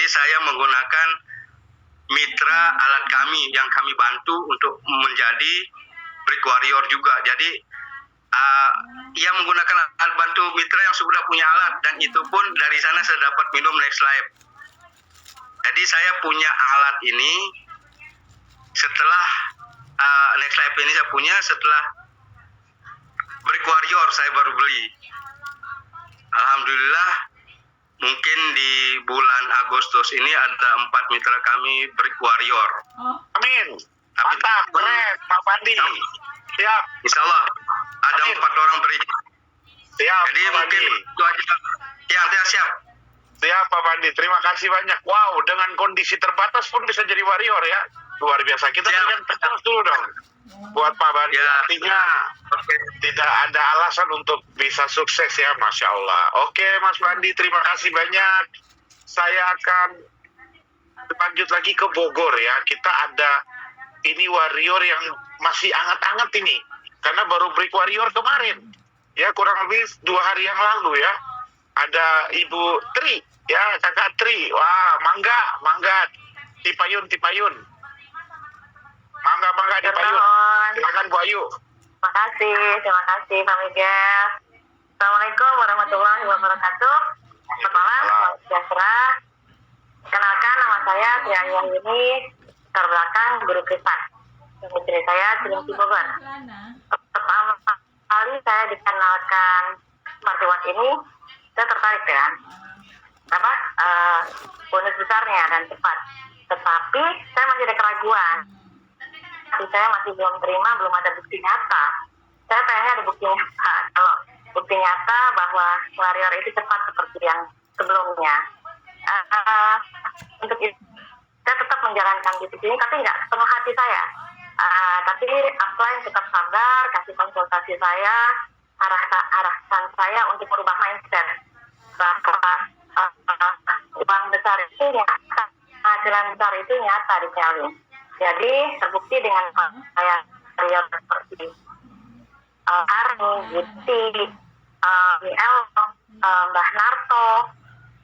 saya menggunakan mitra alat kami yang kami bantu untuk menjadi Brick Warrior juga. Jadi ia menggunakan alat bantu mitra yang sudah punya alat, dan itu pun dari sana saya dapat minum Next Life. Jadi saya punya alat ini setelah Next Life ini saya punya setelah Brick Warrior saya baru beli. Alhamdulillah, mungkin di bulan Agustus ini ada 4 mitra kami Brick Warrior. Amin. Mantap, keren, Pak Pandi. Siap. Insya Allah ada 4 orang Brick. Siap. Jadi Pak mungkin Pandi. itu aja. Ya, siap. Siap Pak Pandi, terima kasih banyak. Wow, dengan kondisi terbatas pun bisa jadi warrior ya. Luar biasa. Kita berikan pencet dulu dong buat Pak Pandi. Ya. Artinya tidak ada alasan untuk bisa sukses ya, Masya Allah. Oke Mas Pandi, terima kasih banyak. Saya akan lanjut lagi ke Bogor ya. Kita ada ini warrior yang masih anget-anget ini, karena baru Brick Warrior kemarin ya, kurang lebih 2 hari yang lalu ya. Ada Ibu Tri ya, Kakak Tri. Wah, mangga Tipayun mangga Tipayun. Silakan Bu Ayu. Terima kasih Pak Miguel. Assalamualaikum warahmatullahi wabarakatuh. Selamat malam, salam sejahtera. Kenalkan, nama saya Tia ini terbelakang Guru Privat. Istri saya Cilengsi Bogor. Pertama kali saya dikenalkan Smarty Watt ini, saya tertarik dengan bonus besarnya dan cepat. Tetapi saya masih ada keraguan. Saya masih belum terima, belum ada bukti nyata. Saya pengen ada bukti nyata. Kalau bukti nyata bahwa warrior itu cepat seperti yang sebelumnya. Untuk itu, saya tetap menjalankan bisnis ini, tapi nggak sepenuh hati saya. Tapi upline tetap sabar, kasih konsultasi saya, arahkan saya untuk merubah mindset. Bahwa uang besar itu nyata, hajilan besar itu nyata di Kelly. Jadi terbukti dengan saya real seperti Arni, Giti, BL, Mbah Narto,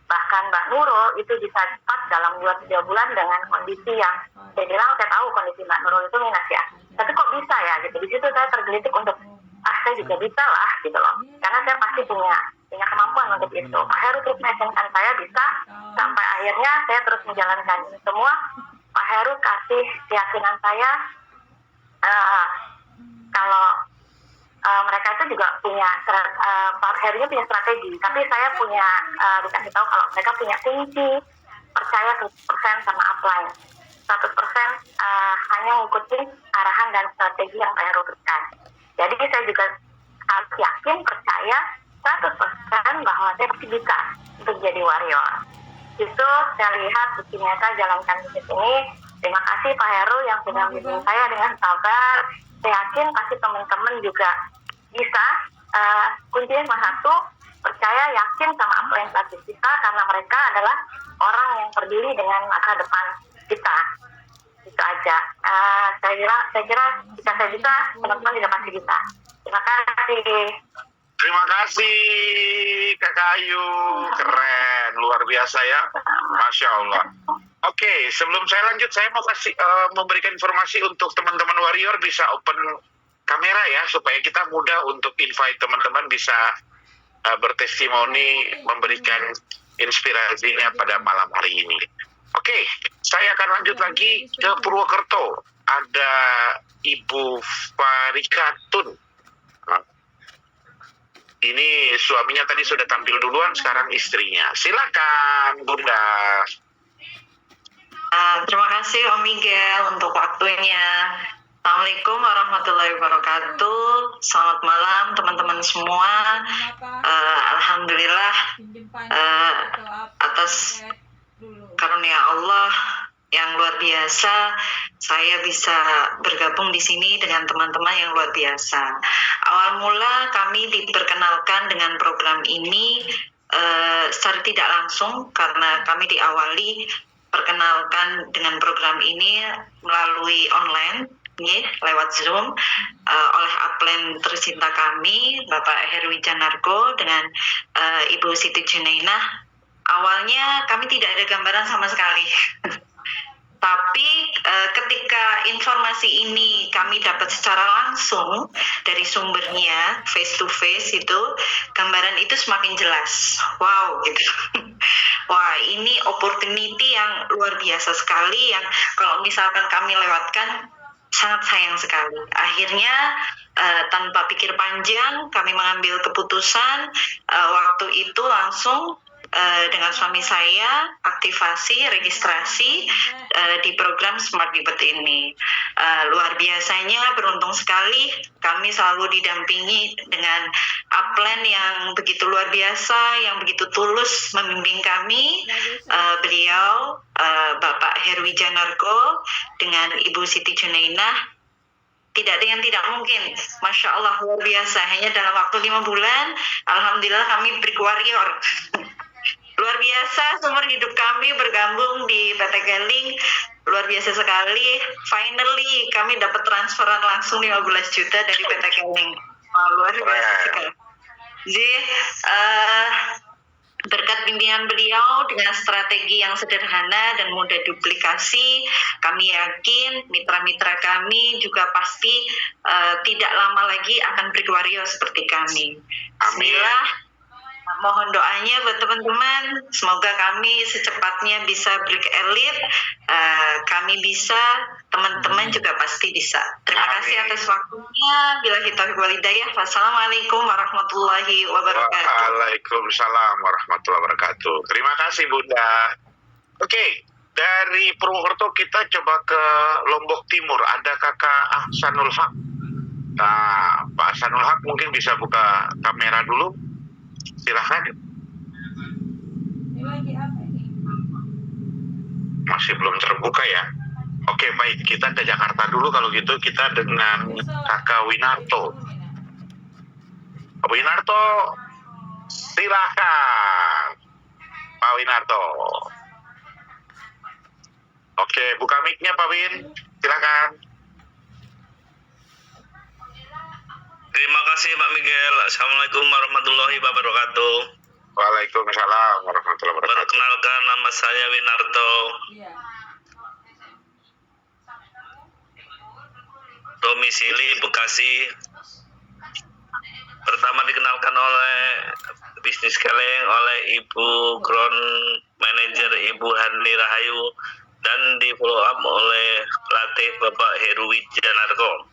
bahkan Mbak Nurul itu bisa cepat dalam 2-3 bulan dengan kondisi yang saya bilang, saya tahu kondisi Mbak Nurul itu minus ya. Tapi kok bisa ya gitu. Di situ saya tergelitik untuk saya juga bisa lah gitu loh. Karena saya pasti punya kemampuan untuk itu. Pak Heru terus menyarankan saya bisa, sampai akhirnya saya terus menjalankan ini semua. Pak Heru kasih keyakinan saya kalau mereka itu juga punya Pak Herunya punya strategi, tapi saya punya dikasih tahu kalau mereka punya kunci percaya 100% sama upline, 100% hanya ngikutin arahan dan strategi yang Pak Heru berikan. Jadi saya juga harus yakin, percaya 100% bahwa saya pasti bisa untuk jadi warrior. Itu saya lihat bukti nyata jalankan bisnis ini. Terima kasih Pak Heru yang sudah membimbing saya dengan sabar. Saya yakin pasti teman-teman juga bisa. Kuncinya cuma satu, percaya, yakin sama apa yang telah kita, karena mereka adalah orang yang peduli dengan masa depan kita. Itu aja. Saya kira jika saya bisa, teman-teman juga pasti bisa. Terima kasih. Terima kasih Kakak Ayu, keren, luar biasa ya, Masya Allah. Oke, sebelum saya lanjut, saya mau memberikan informasi untuk teman-teman warrior bisa open kamera ya, supaya kita mudah untuk invite teman-teman bisa bertestimoni, memberikan inspirasinya pada malam hari ini. Oke, saya akan lanjut lagi ke Purwokerto. Ada Ibu Farika Tun. Ini suaminya tadi sudah tampil duluan, sekarang istrinya. Silakan, Bunda. Terima kasih Om Miguel untuk waktunya. Assalamualaikum warahmatullahi wabarakatuh. Selamat malam teman-teman semua. Alhamdulillah atas karunia Allah yang luar biasa, saya bisa bergabung di sini dengan teman-teman yang luar biasa. Awal mula kami diperkenalkan dengan program ini secara tidak langsung, karena kami diawali perkenalkan dengan program ini melalui online, lewat Zoom, oleh upline tercinta kami, Bapak Herwi Janarko dengan Ibu Siti Junainah, awalnya kami tidak ada gambaran sama sekali. Tapi ketika informasi ini kami dapat secara langsung dari sumbernya, face to face itu, gambaran itu semakin jelas. Wow, gitu. Wah, ini opportunity yang luar biasa sekali yang kalau misalkan kami lewatkan sangat sayang sekali. Akhirnya tanpa pikir panjang kami mengambil keputusan waktu itu langsung dengan suami saya aktivasi registrasi di program Smart Pivot ini. Luar biasanya beruntung sekali kami selalu didampingi dengan upline yang begitu luar biasa, yang begitu tulus membimbing kami. Beliau Bapak Herwi Janarko dengan Ibu Siti Junainah. Tidak ada yang tidak mungkin. Masya Allah, luar biasa. Hanya dalam waktu 5 bulan, alhamdulillah kami break warrior. Luar biasa, sumber hidup kami bergabung di PT Keling. Luar biasa sekali. Finally, kami dapat transferan langsung 15 juta dari PT Keling. Wah, luar biasa sekali. Jadi, berkat bimbingan beliau dengan strategi yang sederhana dan mudah duplikasi, kami yakin mitra-mitra kami juga pasti tidak lama lagi akan break warrior seperti kami. Bismillah. Mohon doanya buat teman-teman, semoga kami secepatnya bisa break elite, kami bisa, teman-teman juga pasti bisa. Terima kasih atas waktunya. Billahi taufiq wal hidayah. Wassalamualaikum warahmatullahi wabarakatuh. Waalaikumsalam warahmatullahi wabarakatuh. Terima kasih Bunda. Oke, dari Purwokerto kita coba ke Lombok Timur. Ada Kakak Ahsanul Haq. Nah, Pak Ahsanul Haq mungkin bisa buka kamera dulu. Silahkan. Masih belum terbuka ya. Oke, baik. Kita ke Jakarta dulu kalau gitu. Kita dengan Kakak Winarto. Pak Winarto, silahkan. Pak Winarto. Oke, buka mic-nya Pak Win. Silahkan. Terima kasih Pak Miguel. Assalamualaikum warahmatullahi wabarakatuh. Waalaikumsalam warahmatullahi wabarakatuh. Perkenalkan, nama saya Winarto. Domisili Bekasi. Pertama dikenalkan oleh bisnis Keling oleh Ibu Ground Manager Ibu Hani Rahayu dan di follow up oleh pelatih Bapak Heru Wijanarko.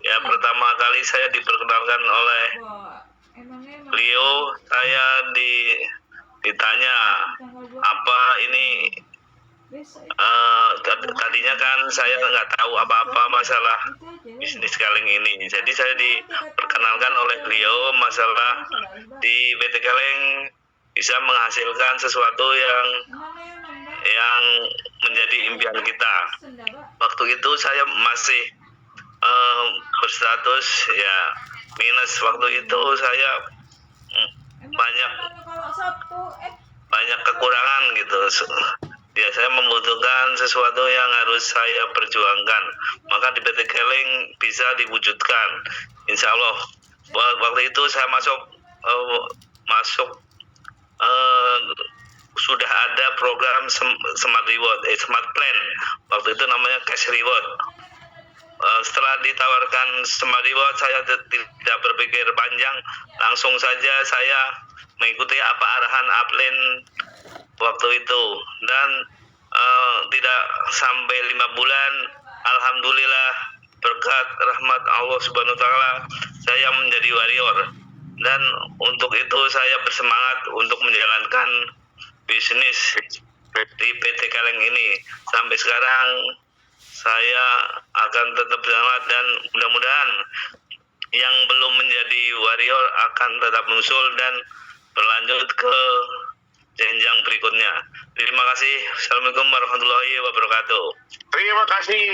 Ya, pertama kali saya diperkenalkan oleh beliau, saya ditanya apa ini, tadinya kan saya nggak tahu apa-apa masalah bisnis Keling ini. Jadi saya diperkenalkan oleh beliau masalah di PT Keling bisa menghasilkan sesuatu yang menjadi impian kita. Waktu itu saya masih berstatus ya minus. Waktu itu saya banyak kekurangan gitu ya, saya membutuhkan sesuatu yang harus saya perjuangkan, maka di PT Keling bisa diwujudkan insya Allah. Waktu itu saya masuk sudah ada program Smart Reward, Smart Plan, waktu itu namanya Cash Reward. Setelah ditawarkan Smart Reward, saya tidak berpikir panjang, langsung saja saya mengikuti apa arahan upline waktu itu, dan tidak sampai 5 bulan, alhamdulillah berkat rahmat Allah Subhanahu wa Ta'ala, saya menjadi warrior. Dan untuk itu saya bersemangat untuk menjalankan bisnis di PT Keling ini sampai sekarang. Saya akan tetap semangat dan mudah-mudahan yang belum menjadi warrior akan tetap muncul dan berlanjut ke jenjang berikutnya. Terima kasih. Assalamualaikum warahmatullahi wabarakatuh. Terima kasih.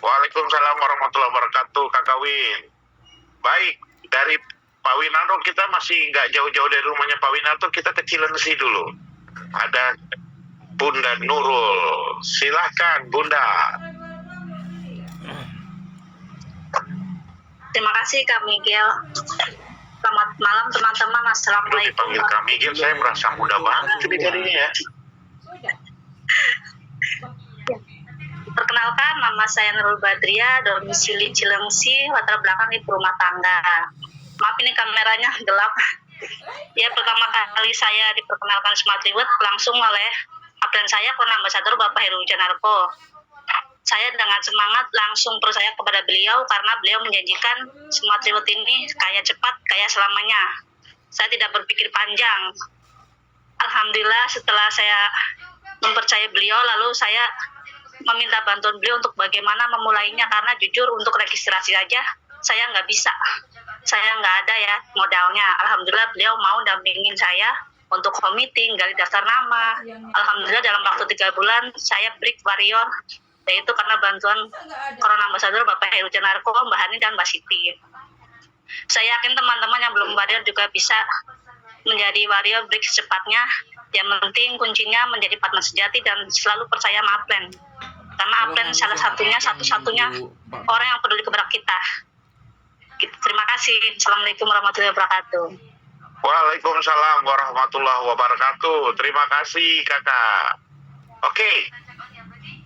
Waalaikumsalam warahmatullahi wabarakatuh, Kakak Win. Baik, dari Pak Winarto kita masih nggak jauh-jauh dari rumahnya Pak Winarto, kita ke Cilengsi dulu. Ada Bunda Nurul. Silahkan Bunda. Terima kasih Kak Miguel. Selamat malam teman-teman. Lu Assalamualaikum. dipanggil Kak Miguel, saya merasa muda banget ini jadinya ya. Perkenalkan, nama saya Nurul Badria, domisili Cilengsi, latar belakang ibu rumah tangga. Maaf ini kameranya gelap. Ya, pertama kali saya diperkenalkan Smart Reward langsung oleh upline saya, Corona Ambassador Bapak Heru Janarko. Saya dengan semangat langsung percaya kepada beliau karena beliau menjanjikan Smart Reward ini kaya cepat, kaya selamanya. Saya tidak berpikir panjang. Alhamdulillah setelah saya mempercayai beliau, lalu saya meminta bantuan beliau untuk bagaimana memulainya, karena jujur untuk registrasi aja saya nggak bisa. Saya nggak ada ya modalnya. Alhamdulillah beliau mau dampingin saya untuk home meeting, gali daftar nama. Alhamdulillah dalam waktu 3 bulan saya break warrior, yaitu karena bantuan Corona Ambassador Bapak Heru Janarko, Mbak Hani, dan Mbak Siti. Saya yakin teman-teman yang belum warrior juga bisa menjadi warrior break secepatnya. Yang penting kuncinya menjadi partner sejati dan selalu percaya sama upline. Karena upline salah satunya, satu-satunya orang yang peduli kepada kita. Terima kasih. Assalamualaikum warahmatullahi wabarakatuh. Waalaikumsalam warahmatullahi wabarakatuh. Terima kasih kakak. Oke,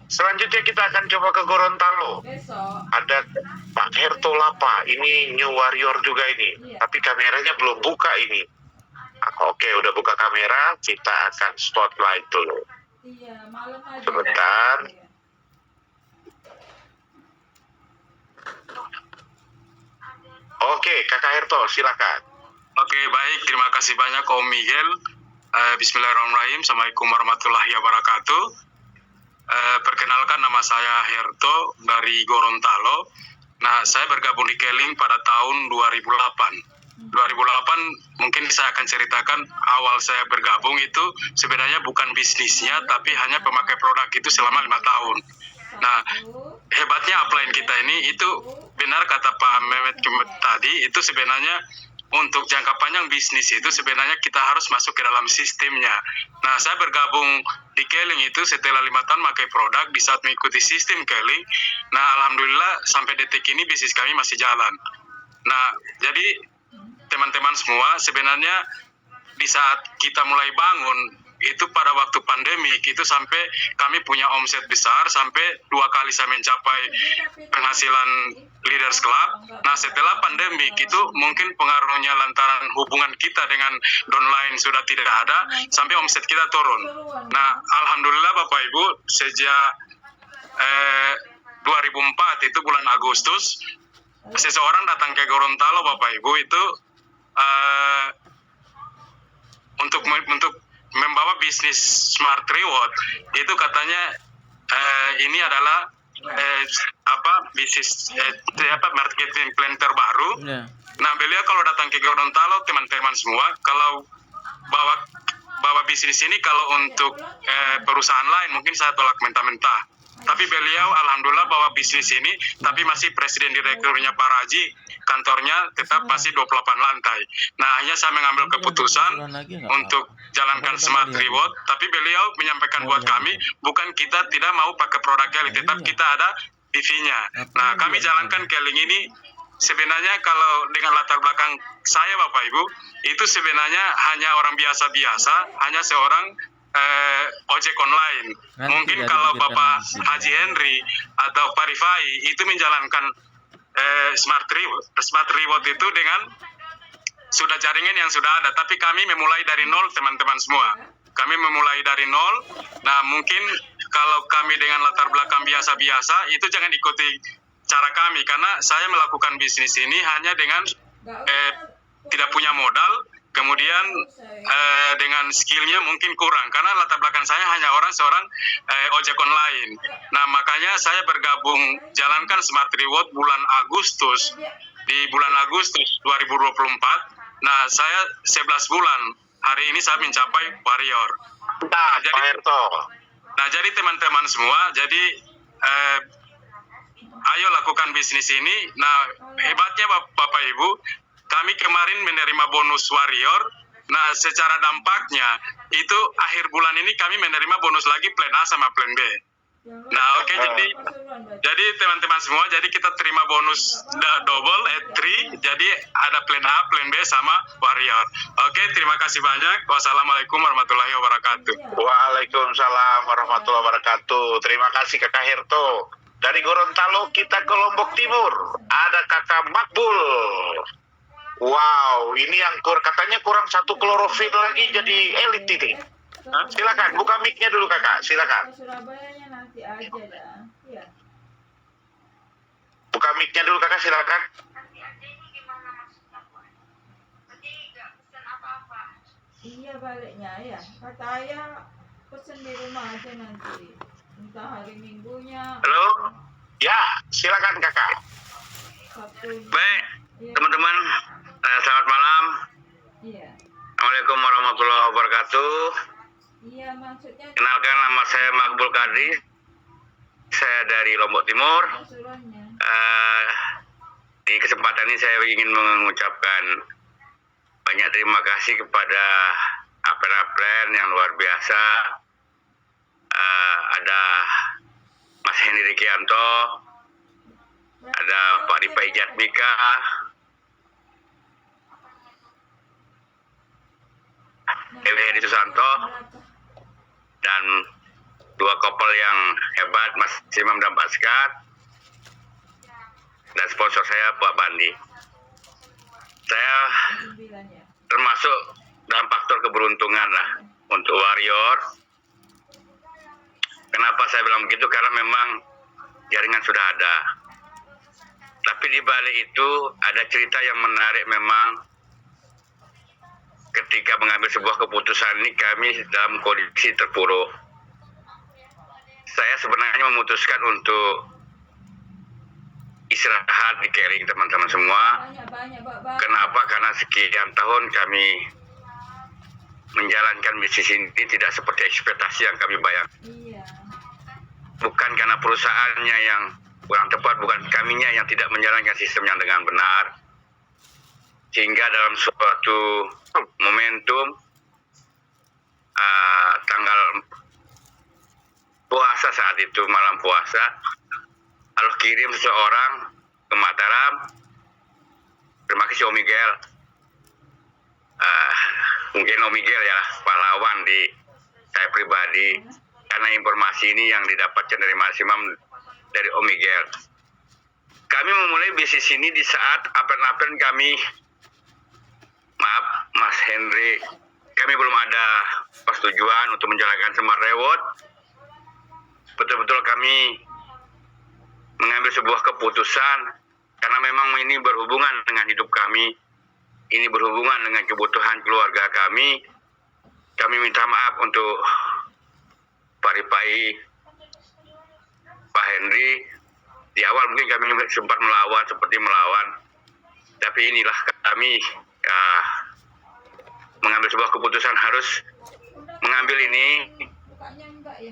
selanjutnya kita akan coba ke Gorontalo. Ada Pak Herto Lapa, ini new warrior juga ini, tapi kameranya belum buka ini. Oke, udah buka kamera, kita akan spotlight dulu. Sebentar. Oke, kakak Herto, silakan. Oke, baik. Terima kasih banyak Om Miguel. Bismillahirrahmanirrahim. Assalamualaikum warahmatullahi wabarakatuh. Perkenalkan, nama saya Herto dari Gorontalo. Nah, saya bergabung di Keling pada tahun 2008. 2008 mungkin saya akan ceritakan awal saya bergabung itu sebenarnya bukan bisnisnya, tapi hanya pemakai produk itu selama 5 tahun. Nah, hebatnya upline kita ini itu benar kata Pak Mehmet tadi, itu sebenarnya untuk jangka panjang bisnis itu sebenarnya kita harus masuk ke dalam sistemnya. Nah, saya bergabung di Keling itu setelah 5 tahun pakai produk, di saat mengikuti sistem Keling. Nah, alhamdulillah sampai detik ini bisnis kami masih jalan. Nah, jadi teman-teman semua, sebenarnya di saat kita mulai bangun itu pada waktu pandemi itu sampai kami punya omset besar, sampai 2 kali saya mencapai penghasilan Leaders Club. Nah, setelah pandemi itu mungkin pengaruhnya lantaran hubungan kita dengan downline sudah tidak ada, sampai omset kita turun. Nah, alhamdulillah Bapak Ibu, sejak 2004 itu bulan Agustus, seseorang datang ke Gorontalo Bapak Ibu itu untuk membawa bisnis Smart Reward. Itu katanya ini adalah bisnis marketing plan terbaru. Nah, beliau kalau datang ke Gorontalo, teman-teman semua, kalau bawa bisnis ini, kalau untuk perusahaan lain mungkin saya tolak mentah-mentah. Tapi beliau alhamdulillah bawa bisnis ini, tapi masih presiden direkturnya Pak Raji, kantornya tetap masih 28 lantai. Nah, hanya saya mengambil keputusan untuk jalankan Smart Reward, tapi beliau menyampaikan buat kami, bukan kita tidak mau pakai produk Keling, tetap kita ada PV-nya. Nah, kami jalankan Keling ini, sebenarnya kalau dengan latar belakang saya Bapak Ibu, itu sebenarnya hanya orang biasa-biasa, hanya seorang ojek online. Mungkin kalau Bapak Haji Henry atau Pak Rifai itu menjalankan Smart Reward itu dengan sudah jaringan yang sudah ada, tapi kami memulai dari nol teman-teman semua. Kami memulai dari nol. Nah, mungkin kalau kami dengan latar belakang biasa-biasa itu jangan ikuti cara kami, karena saya melakukan bisnis ini hanya dengan tidak punya modal, kemudian dengan skillnya mungkin kurang, karena latar belakang saya hanya seorang ojek online. Nah, makanya saya bergabung jalankan Smart Reward bulan Agustus, di bulan Agustus 2024. Nah, saya 11 bulan hari ini saya mencapai warrior. Nah, jadi teman-teman semua, jadi ayo lakukan bisnis ini. Nah, hebatnya Bapak Ibu, kami kemarin menerima bonus warrior. Nah, secara dampaknya itu akhir bulan ini kami menerima bonus lagi plan A sama plan B. Nah, oke, jadi teman-teman semua, jadi kita terima bonus double, 3, jadi ada plan A, plan B, sama warrior. Oke, terima kasih banyak. Wassalamualaikum warahmatullahi wabarakatuh. Waalaikumsalam warahmatullahi wabarakatuh. Terima kasih Kakak Herto. Dari Gorontalo kita ke Lombok Timur. Ada Kakak Makbul. Wow, ini yang katanya kurang 1 klorofil lagi jadi elit ini. Silakan, buka mic-nya dulu Kakak, silakan. Surabayanya nanti aja dah. Iya. Buka mic-nya dulu Kakak, silakan. Iya baliknya ya. Kata ayah pesen di rumah aja nanti. Entah hari Minggunya. Halo? Ya, silakan Kakak. Sabtu. Baik, Iya. teman-teman, selamat malam. Iya. Assalamualaikum warahmatullahi wabarakatuh. Iya maksudnya. Kenalkan, nama saya Makbul Kadri. Saya dari Lombok Timur. Suruhnya. Di kesempatan ini saya ingin mengucapkan banyak terima kasih kepada Apel yang luar biasa. Ada Mas Henry Rikianto, ada Pak Dipa Ijatmika, Dewi Hedi Susanto, dan 2 couple yang hebat, Mas Simam dan Pak Skat, dan sponsor saya Pak Bandi. Saya termasuk dalam faktor keberuntungan lah untuk warrior. Kenapa saya bilang begitu? Karena memang jaringan sudah ada. Tapi di balik itu ada cerita yang menarik memang. Ketika mengambil sebuah keputusan ini kami dalam kondisi terpuruk. Saya sebenarnya memutuskan untuk istirahat di Kering, teman-teman semua. Banyak, Pak. Kenapa? Karena sekian tahun kami menjalankan bisnis ini tidak seperti ekspektasi yang kami bayangkan. Iya. Bukan karena perusahaannya yang kurang tepat, bukan kaminya yang tidak menjalankan sistem yang dengan benar. Sehingga dalam suatu momentum tanggal puasa saat itu, malam puasa, Allah kirim seseorang ke Mataram. Terima kasih Om Miguel. Mungkin Om Miguel ya pahlawan di saya pribadi, karena informasi ini yang didapatkan dari Mas Imam dari Om Miguel. Kami memulai bisnis ini di saat apel-apel kami, maaf Mas Henry, kami belum ada persetujuan untuk menjalankan Smart Reward. Betul-betul kami mengambil sebuah keputusan karena memang ini berhubungan dengan hidup kami, ini berhubungan dengan kebutuhan keluarga kami. Kami minta maaf untuk Pak Ripai, Pak Henry. Di awal mungkin kami sempat melawan, tapi inilah kami mengambil sebuah keputusan harus mengambil ini. Bukanya enggak ya?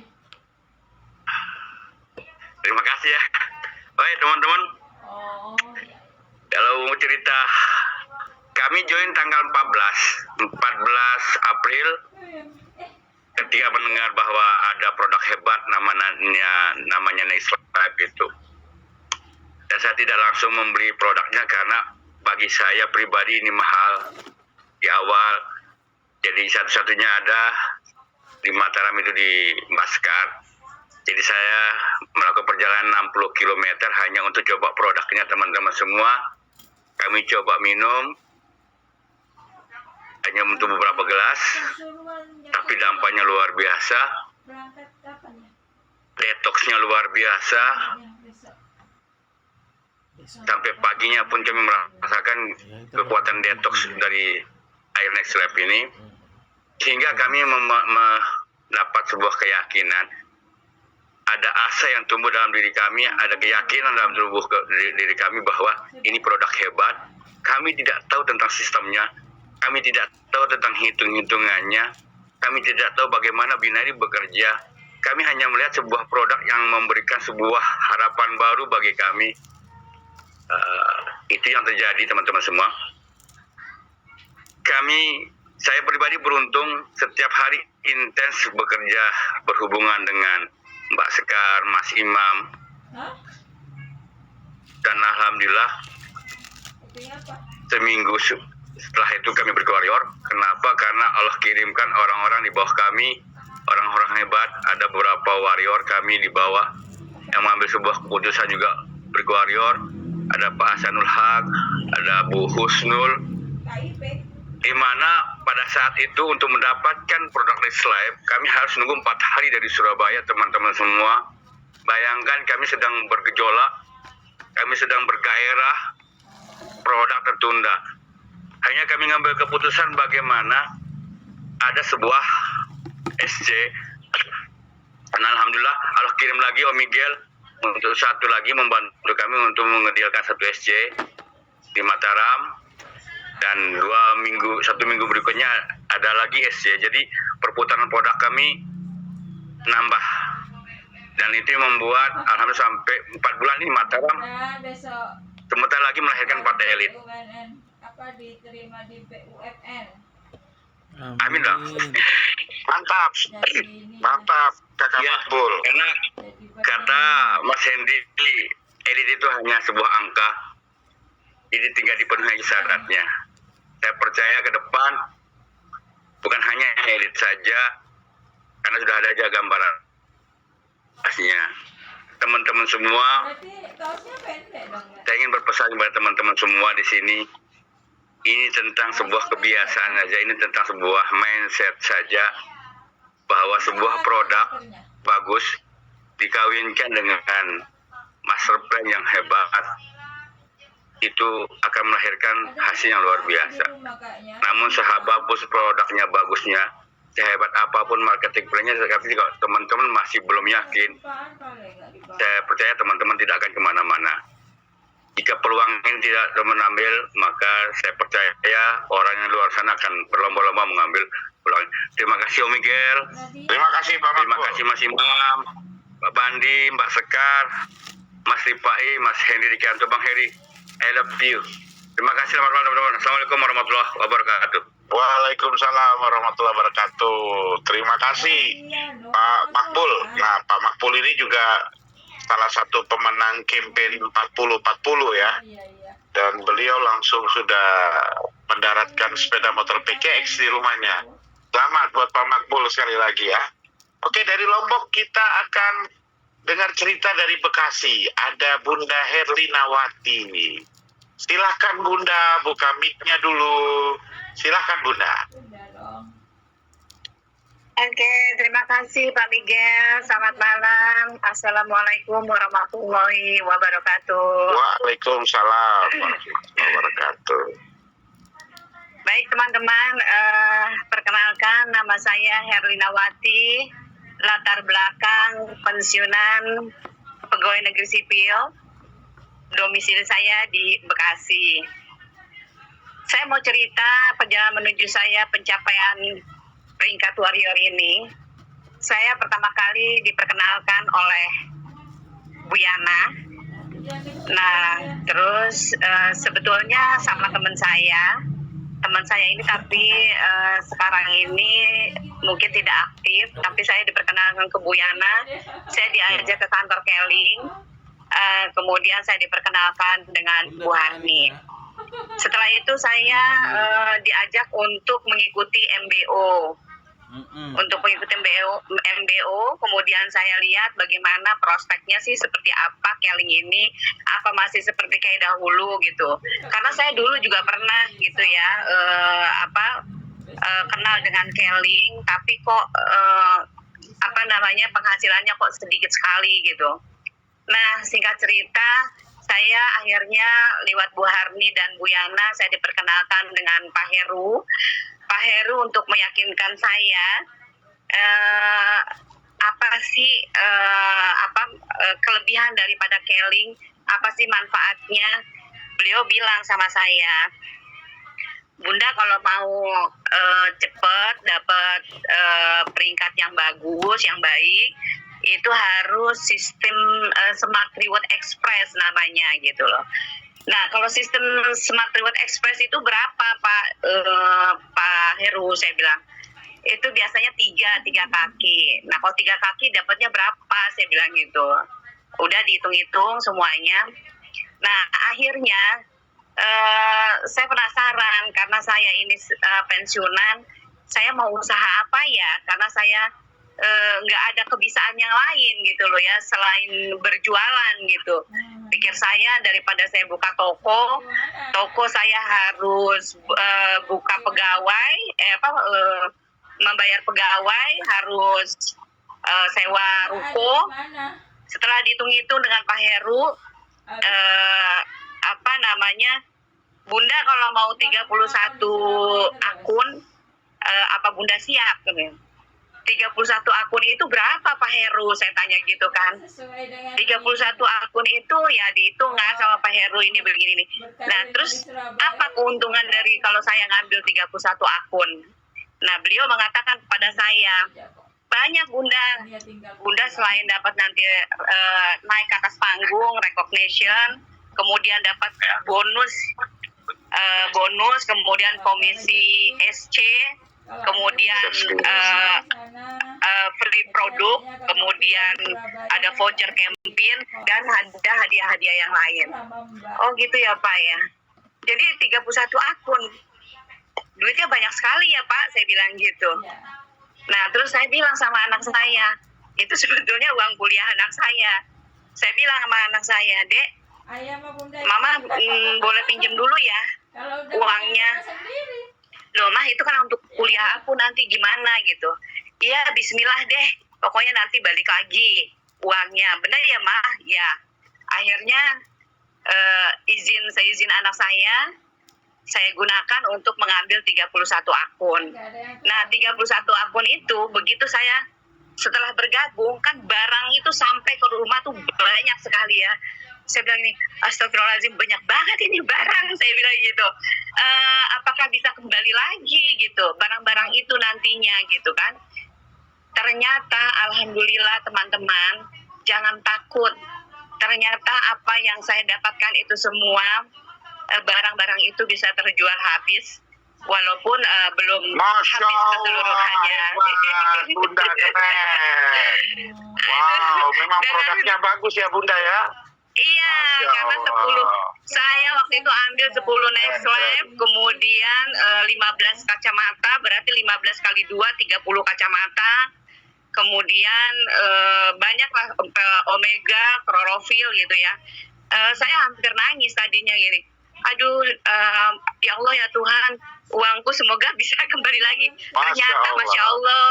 Terima kasih ya. Baik teman-teman, Oh. kalau mau cerita, kami join tanggal 14 April ketika mendengar bahwa ada produk hebat namanya Next Life itu. Dan saya tidak langsung membeli produknya karena bagi saya pribadi ini mahal di awal. Jadi satu-satunya ada di Mataram itu di Maskar. Jadi saya melakukan perjalanan 60 km hanya untuk coba produknya teman-teman semua. Kami coba minum hanya untuk beberapa gelas, tapi dampaknya luar biasa. Berangkat kapan ya? Detoksnya luar biasa. Ya, besok. Sampai paginya pun kami merasakan kekuatan detoks dari air Next Life ini. Sehingga kami mendapat sebuah keyakinan. Ada asa yang tumbuh dalam diri kami, ada keyakinan dalam tubuh diri kami bahwa ini produk hebat. Kami tidak tahu tentang sistemnya, kami tidak tahu tentang hitung-hitungannya, kami tidak tahu bagaimana binari bekerja. Kami hanya melihat sebuah produk yang memberikan sebuah harapan baru bagi kami. Itu yang terjadi teman-teman semua. Saya pribadi beruntung setiap hari intens bekerja berhubungan dengan Mbak Sekar, Mas Imam, Hah? dan alhamdulillah Kopi apa? seminggu setelah itu kami berkoarior. Kenapa? Karena Allah kirimkan orang-orang di bawah kami, orang-orang hebat. Ada beberapa warrior kami di bawah yang mengambil sebuah keputusan juga berkoarior. Ada Pak Hasanul Haq, ada Bu Husnul, KIP. di mana pada saat itu untuk mendapatkan produk Live kami harus nunggu 4 hari dari Surabaya, teman-teman semua. Bayangkan kami sedang bergejolak, kami sedang bergairah, produk tertunda. Hanya kami ngambil keputusan bagaimana ada sebuah SC. Dan alhamdulillah Allah kirim lagi Om Miguel untuk satu lagi membantu kami untuk mengedialkan satu SC di Mataram. Dan 1 minggu berikutnya ada lagi SC. Jadi perputaran produk kami nambah. Dan itu membuat alhamdulillah sampai 4 bulan ini Mataram Nah, besok sebentar lagi melahirkan partai elit. BUMN apa diterima di BUMN. Amin dong. Mantap. Jadi ini Mantap, Kakak Ya, Makbul. karena jadi kata Mas Hendy, elit itu hanya sebuah angka. Jadi tinggal dipenuhi aja syaratnya. Saya percaya ke depan bukan hanya elit saja, karena sudah ada aja gambaran aslinya. Teman-teman semua, berarti kaosnya pendek dong ya? saya ingin berpesan kepada teman-teman semua di sini. Ini tentang sebuah kebiasaan saja, ini tentang sebuah mindset saja, bahwa sebuah produk bagus dikawinkan dengan master plan yang hebat, itu akan melahirkan hasil yang luar biasa. Namun sehabapun produknya bagusnya, sehebat apapun marketing plan-nya, tapi kalau teman-teman masih belum yakin, saya percaya teman-teman tidak akan kemana-mana. Jika peluang ini tidak menambil, maka saya percaya orang yang luar sana akan berlomba-lomba mengambil peluang. Terima kasih Om Miguel, Terima kasih Pak terima Makbul. kasih Mas Imam, Pak Bandi, Mbak Sekar, Mas Lipai, Mas Hendy Dikianto, Bang Heri. I love you. Terima kasih selamat malam teman-teman. Assalamualaikum warahmatullahi wabarakatuh. Waalaikumsalam warahmatullahi wabarakatuh. Terima kasih Pak Makbul. Nah, Pak Makbul ini juga salah satu pemenang campaign 40-40 ya. Iya. Dan beliau langsung sudah mendaratkan sepeda motor PKX di rumahnya. Selamat buat Pak Makbul sekali lagi ya. Oke, dari Lombok kita akan dengar cerita dari Bekasi. Ada Bunda Herlinawati. Silahkan Bunda, buka mic-nya dulu. Silahkan Bunda. Udah dong. Oke, terima kasih Pak Miguel. Selamat malam. Assalamualaikum warahmatullahi wabarakatuh. Waalaikumsalam warahmatullahi wabarakatuh. Baik teman-teman, perkenalkan nama saya Herlinawati, latar belakang pensiunan pegawai negeri sipil, domisili saya di Bekasi. Saya mau cerita perjalanan menuju saya pencapaian peringkat warrior ini. Saya pertama kali diperkenalkan oleh Bu Yana. Nah, terus sebetulnya sama teman saya ini tapi sekarang ini mungkin tidak aktif, tapi saya diperkenalkan ke Bu Yana. Saya diajak ke kantor Keling, kemudian saya diperkenalkan dengan Bu Harni. Setelah itu saya diajak untuk mengikuti MBO. Untuk mengikuti MBO, kemudian saya lihat bagaimana prospeknya sih, seperti apa Keling ini, apa masih seperti kayak dahulu gitu. Karena saya dulu juga pernah gitu ya, kenal dengan Keling, tapi kok penghasilannya kok sedikit sekali gitu. Nah, singkat cerita, saya akhirnya lewat Bu Harni dan Bu Yana, saya diperkenalkan dengan Pak Heru. Pak Heru untuk meyakinkan saya apa sih kelebihan daripada Keling, apa sih manfaatnya. Beliau bilang sama saya, Bunda kalau mau cepat dapat peringkat yang bagus, yang baik, itu harus sistem Smart Reward Express namanya gitu loh. Nah, kalau sistem Smart Reward Express itu berapa Pak Heru? Saya bilang itu biasanya tiga kaki. Nah kalau 3 kaki dapatnya berapa? Saya bilang gitu. Udah dihitung-hitung semuanya. Nah akhirnya saya penasaran karena saya ini pensiunan, saya mau usaha apa ya? Karena saya nggak ada kebiasaan yang lain gitu loh ya selain berjualan gitu. Pikir saya daripada saya buka toko saya harus buka pegawai, membayar pegawai, harus sewa ruko. Setelah dihitung-hitung dengan Pak Heru, Bunda kalau mau 31 akun, apa Bunda siap? 31 akun itu berapa Pak Heru? Saya tanya gitu kan. 31 akun itu ya dihitung kan sama Pak Heru ini begini nih. Nah terus apa keuntungan dari kalau saya ngambil 31 akun? Nah beliau mengatakan kepada saya, banyak Bunda selain dapat nanti naik ke atas panggung, recognition, kemudian dapat bonus, kemudian komisi SC, kemudian free produk, kemudian ada voucher campaign, dan ada hadiah-hadiah yang lain. Oh gitu ya Pak ya. Jadi 31 akun, duitnya banyak sekali ya Pak, saya bilang gitu. Nah terus saya bilang sama anak saya, itu sebetulnya uang kuliah anak saya. Saya bilang sama anak saya, Dek, Mama boleh pinjam dulu ya uangnya. Loh Mah itu kan untuk kuliah aku nanti gimana gitu. Iya bismillah deh, pokoknya nanti balik lagi uangnya. Benar ya Mah? Ya. Akhirnya izin anak saya gunakan untuk mengambil 31 akun. Nah 31 akun itu begitu saya setelah bergabung kan barang itu sampai ke rumah tuh banyak sekali ya. Saya bilang ini, astagfirullahaladzim banyak banget ini barang, saya bilang gitu. Apakah bisa kembali lagi gitu, barang-barang itu nantinya gitu kan. Ternyata alhamdulillah teman-teman, jangan takut. Ternyata apa yang saya dapatkan itu semua, barang-barang itu bisa terjual habis. Walaupun belum habis keseluruhannya. Bunda keren. Wow, memang produknya bagus ya Bunda ya. Iya, karena 10 saya waktu itu ambil 10 next lab, kemudian 15 kacamata, berarti 15 kali 2 30 kacamata. Kemudian banyaklah omega, klorofil gitu ya. Saya hampir nangis tadinya gini. Aduh, ya Allah ya Tuhan, uangku semoga bisa kembali lagi. Ternyata Masya Allah,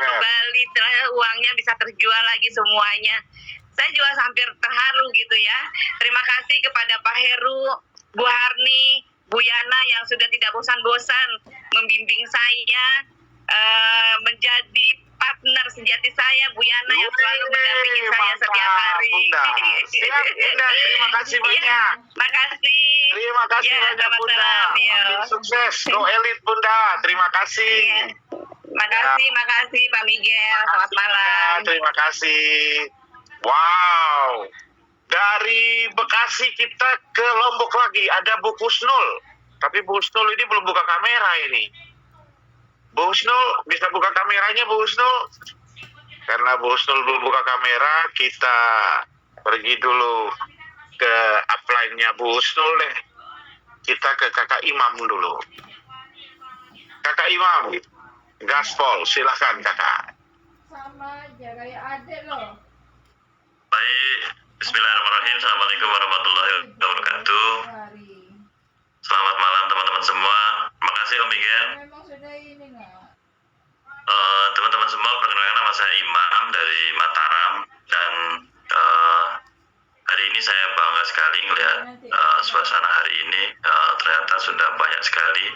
kembali uangnya bisa terjual lagi semuanya. Saya juga hampir terharu gitu ya. Terima kasih kepada Pak Heru, Bu Harni, Bu Yana yang sudah tidak bosan-bosan membimbing saya menjadi partner sejati saya, Bu Yana yang selalu mendampingi saya setiap hari. Siap Bunda, terima kasih banyak. Makasih. Terima kasih Ya, banyak Bunda. ya. Makin sukses, go elite Bunda. Terima kasih. Makasih Pak Miguel. Selamat malam. Terima kasih. Wow. Dari Bekasi kita ke Lombok lagi. Ada Bu Husnul. Tapi Bu Husnul ini belum buka kamera ini. Bu Husnul, bisa buka kameranya Bu Husnul? Karena Bu Husnul belum buka kamera, kita pergi dulu ke upline-nya Bu Husnul deh. Kita ke Kakak Imam dulu. Kakak Imam, gaspol, silakan Kakak. Sama aja kayak adik loh. Baik, bismillahirrahmanirrahim. Assalamualaikum warahmatullahi wabarakatuh. Selamat malam teman-teman semua. Terima kasih Om Miguel. Memang sudah ini nggak? Teman-teman semua, perkenalkan nama saya Imam dari Mataram. Dan hari ini saya bangga sekali melihat suasana hari ini. Ternyata sudah banyak sekali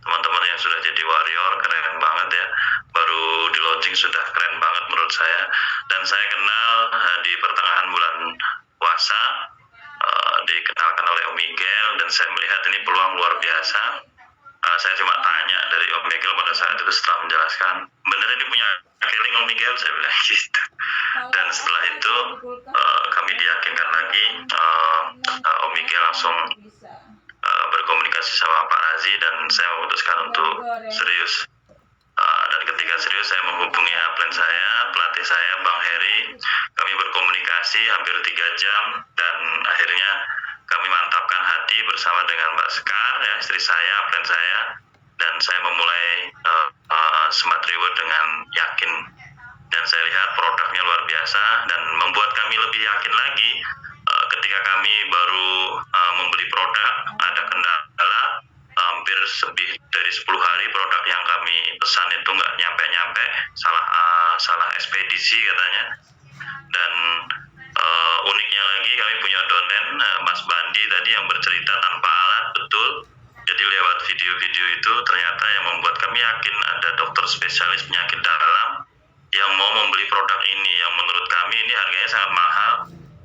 teman-teman yang sudah jadi warrior, keren banget ya. Baru di launching sudah keren banget menurut saya. Dan saya kenal di pertengahan bulan puasa, dikenalkan oleh Om Miguel, dan saya melihat ini peluang luar biasa. Saya cuma tanya dari Om Miguel pada saat itu setelah menjelaskan, bener ini punya killing Om Miguel, saya bilang gitu. Dan setelah itu kami diyakinkan lagi, Om Miguel langsung berkomunikasi sama Pak Razi, dan saya memutuskan untuk serius. Dan ketika cash reward saya menghubungi upline saya, pelatih saya Bang Heri. Kami berkomunikasi hampir 3 jam dan akhirnya kami mantapkan hati bersama dengan Mbak Sekar, ya, istri saya, upline saya, dan saya memulai Smart Reward dengan yakin. Dan saya lihat produknya luar biasa dan membuat kami lebih yakin lagi ketika kami baru membeli produk, ada kendala hampir lebih dari 10 hari produk yang kami pesan itu nggak nyampe-nyampe, salah ekspedisi katanya. Dan uniknya lagi kami punya donen Mas Bandi tadi yang bercerita tanpa alat, betul. Jadi lewat video-video itu ternyata yang membuat kami yakin ada dokter spesialis penyakit dalam yang mau membeli produk ini, yang menurut kami ini harganya sangat mahal,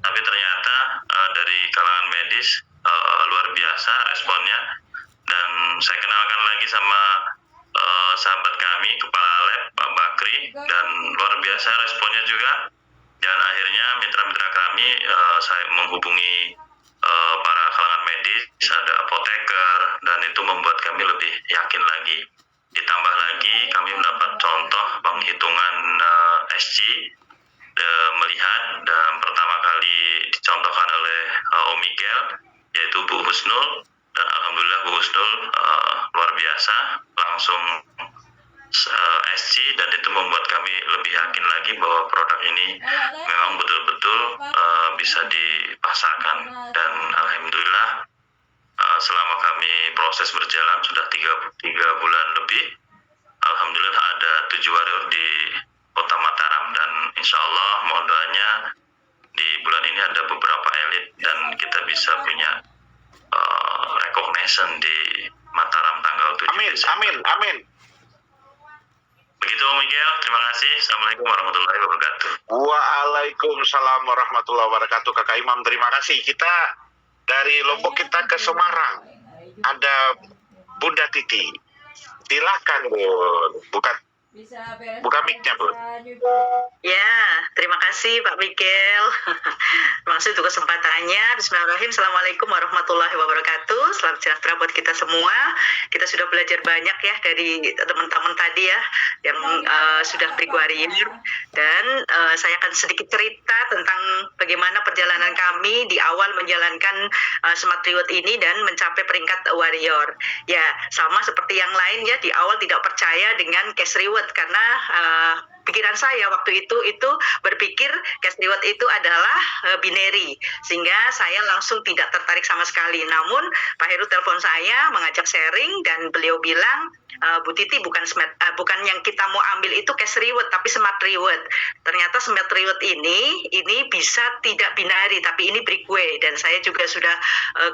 tapi ternyata dari kalangan medis luar biasa responnya. Dan saya kenalkan lagi sama sahabat kami, kepala lab Pak Bakri, dan luar biasa responnya juga. Dan akhirnya mitra-mitra kami, saya menghubungi para kalangan medis, ada apoteker, dan itu membuat kami lebih yakin lagi. Ditambah lagi kami mendapat contoh penghitungan SG, melihat dan pertama kali dicontohkan oleh Om Miguel, yaitu Bu Husnul, dan alhamdulillah Bu Husnul luar biasa langsung SG, dan itu membuat kami lebih yakin lagi bahwa produk ini memang betul-betul bisa dipasarkan. Dan alhamdulillah selama kami proses berjalan sudah 3 bulan lebih, alhamdulillah ada 7 warrior di Kota Mataram, dan insya Allah mohon doanya di bulan ini ada beberapa elit dan kita bisa punya recognition di Mataram tanggal 7 Desember. Amin. Begitu Om Miguel, terima kasih. Assalamualaikum warahmatullahi wabarakatuh. Waalaikumsalam warahmatullahi wabarakatuh. Kakak Imam, terima kasih. Kita dari Lombok kita ke Semarang. Ada Bunda Titi. Silakan, Bun. Buka mic-nya, Bun. Ya, terima kasih Pak Miguel. Terima kasih untuk kesempatannya. Bismillahirrahmanirrahim. Assalamualaikum warahmatullahi wabarakatuh. Selamat sejahtera buat kita semua. Kita sudah belajar banyak ya dari teman-teman tadi ya yang sudah pre-warrior. Dan saya akan sedikit cerita tentang bagaimana perjalanan kami di awal menjalankan Smart Reward ini dan mencapai peringkat warrior. Ya, sama seperti yang lain ya, di awal tidak percaya dengan cash reward karena pikiran saya waktu itu berpikir cash reward itu adalah binary, sehingga saya langsung tidak tertarik sama sekali. Namun Pak Heru telepon saya mengajak sharing dan beliau bilang, Bu Titi, bukan yang kita mau ambil itu cash reward tapi smart reward. Ternyata smart reward ini bisa tidak binary tapi ini breakaway. Dan saya juga sudah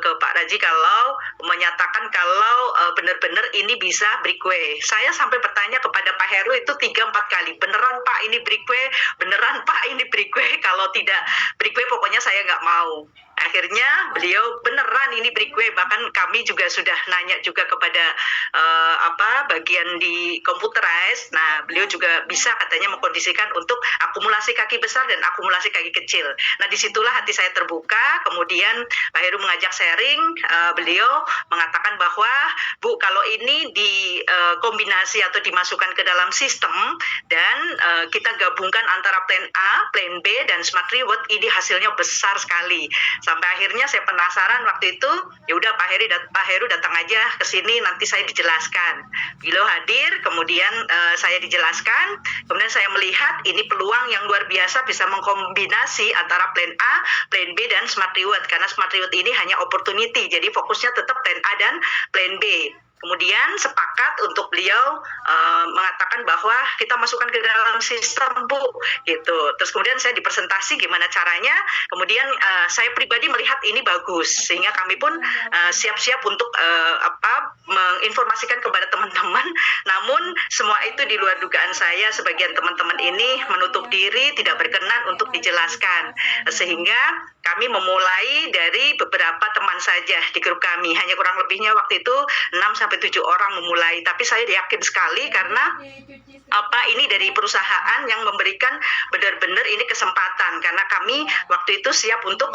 ke Pak Raji kalau menyatakan kalau benar-benar ini bisa breakaway. Saya sampai bertanya kepada Pak Heru itu 3-4 kali, beneran Pak ini breakaway, beneran Pak ini breakaway, kalau tidak breakaway pokoknya saya nggak mau. Akhirnya beliau beneran ini breakaway, bahkan kami juga sudah nanya juga kepada bagian di computerized. Nah, beliau juga bisa katanya mengkondisikan untuk akumulasi kaki besar dan akumulasi kaki kecil. Nah, disitulah hati saya terbuka. Kemudian Pak Heru mengajak sharing, beliau mengatakan bahwa Bu, kalau ini dikombinasi atau dimasukkan ke dalam sistem dan kita gabungkan antara plan A, plan B dan smart reward, ini hasilnya besar sekali. Sampai akhirnya saya penasaran waktu itu, ya udah Pak Heru datang aja ke sini, nanti saya dijelaskan. Beliau hadir, kemudian saya dijelaskan, kemudian saya melihat ini peluang yang luar biasa bisa mengkombinasi antara plan A, plan B dan smart reward, karena smart reward ini hanya opportunity, jadi fokusnya tetap plan A dan plan B. Kemudian sepakat untuk beliau mengatakan bahwa kita masukkan ke dalam sistem, Bu, gitu. Terus kemudian saya dipresentasi gimana caranya. Kemudian saya pribadi melihat ini bagus, sehingga kami pun siap-siap untuk menginformasikan kepada teman-teman. Namun semua itu di luar dugaan saya. Sebagian teman-teman ini menutup diri, tidak berkenan untuk dijelaskan, sehingga kami memulai dari beberapa teman saja di grup kami. Hanya kurang lebihnya waktu itu 6-7 orang memulai. Tapi saya yakin sekali karena ini dari perusahaan yang memberikan benar-benar ini kesempatan, karena kami waktu itu siap untuk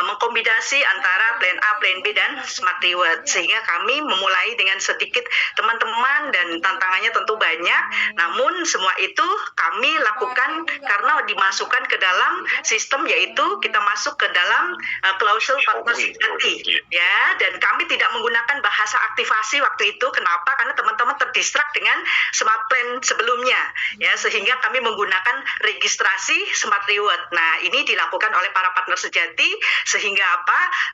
mengkombinasi antara plan A, plan B dan Smart Reward, sehingga kami memulai dengan sedikit teman-teman dan tantangannya tentu banyak, namun semua itu kami lakukan karena dimasukkan ke dalam sistem, yaitu kita masuk ke dalam klausul partner sejati ya, dan kami tidak menggunakan bahasa aktivasi waktu itu. Kenapa? Karena teman-teman terdistrak dengan Smart Plan sebelumnya ya, sehingga kami menggunakan registrasi Smart Reward. Nah, ini dilakukan oleh para partner sejati, sehingga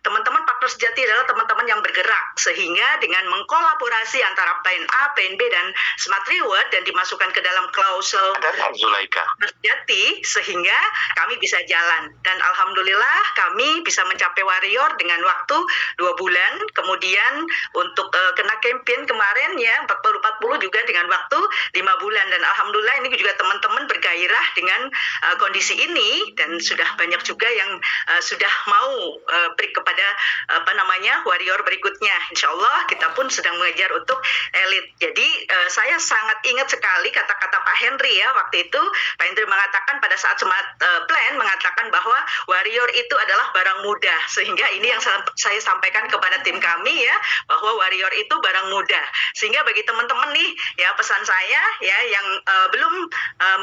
teman-teman partner sejati adalah teman-teman yang bergerak, sehingga dengan mengkolaborasi antara plan A, plan B dan Smart Reward dan dimasukkan ke dalam klausul Zulaika sejati, sehingga kami bisa jalan. Dan alhamdulillah kami bisa mencapai warrior dengan waktu 2 bulan. Kemudian untuk kena campaign kemarin ya 40 juga dengan waktu 5 bulan, dan alhamdulillah ini juga teman-teman bergairah dengan kondisi ini, dan sudah banyak juga yang sudah mau break kepada warrior berikutnya. Insya Allah kita pun sedang mengejar untuk elit. Jadi saya sangat ingat sekali kata-kata Pak Henry ya, waktu itu Pak Henry mengatakan pada saat Smart Plan mengatakan bahwa warrior itu adalah barang mudah, sehingga ini yang saya sampaikan kepada tim kami ya, bahwa warrior itu barang mudah. Sehingga bagi teman-teman nih ya, pesan saya ya yang belum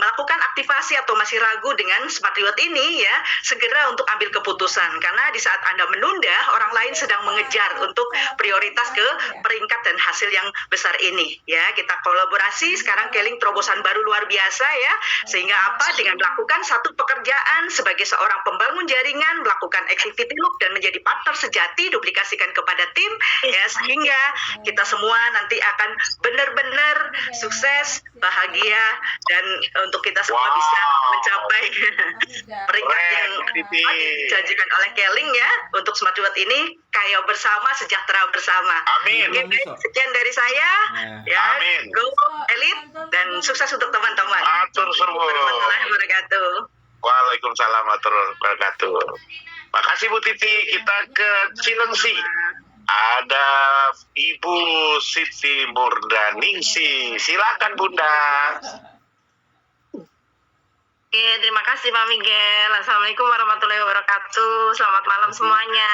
melakukan aktivasi atau masih ragu dengan Smart Reward ini ya, segera untuk ambil keputusan, karena di saat Anda menunda, orang lain sedang mengejar untuk prioritas ke peringkat dan hasil yang besar ini ya. Kita kolaborasi sekarang, Keling terobosan baru luar biasa ya, sehingga dengan melakukan satu pekerjaan sebagai seorang pembangun jaringan, melakukan activity loop dan menjadi partner sejati, duplikasikan kepada tim ya, sehingga kita semua nanti akan benar-benar sukses, bahagia, dan untuk kita semua bisa mencapai peringkat yang dijanjikan oleh Keling ya, untuk Smart Reward ini kaya bersama, sejahtera bersama. Amin. Oke, baik, sekian dari saya ya. Amin. Go Elite, dan sukses untuk teman-teman. Matur suwun. Warahmatullahi wabarakatuh. Waalaikumsalam warahmatullahi wabarakatuh. Makasih Bu Titi. Kita ke Cilengsi. Ada Ibu Siti Murdaningsi. Silakan Bunda. Oke, terima kasih Pak Miguel. Assalamualaikum warahmatullahi wabarakatuh. Selamat malam semuanya.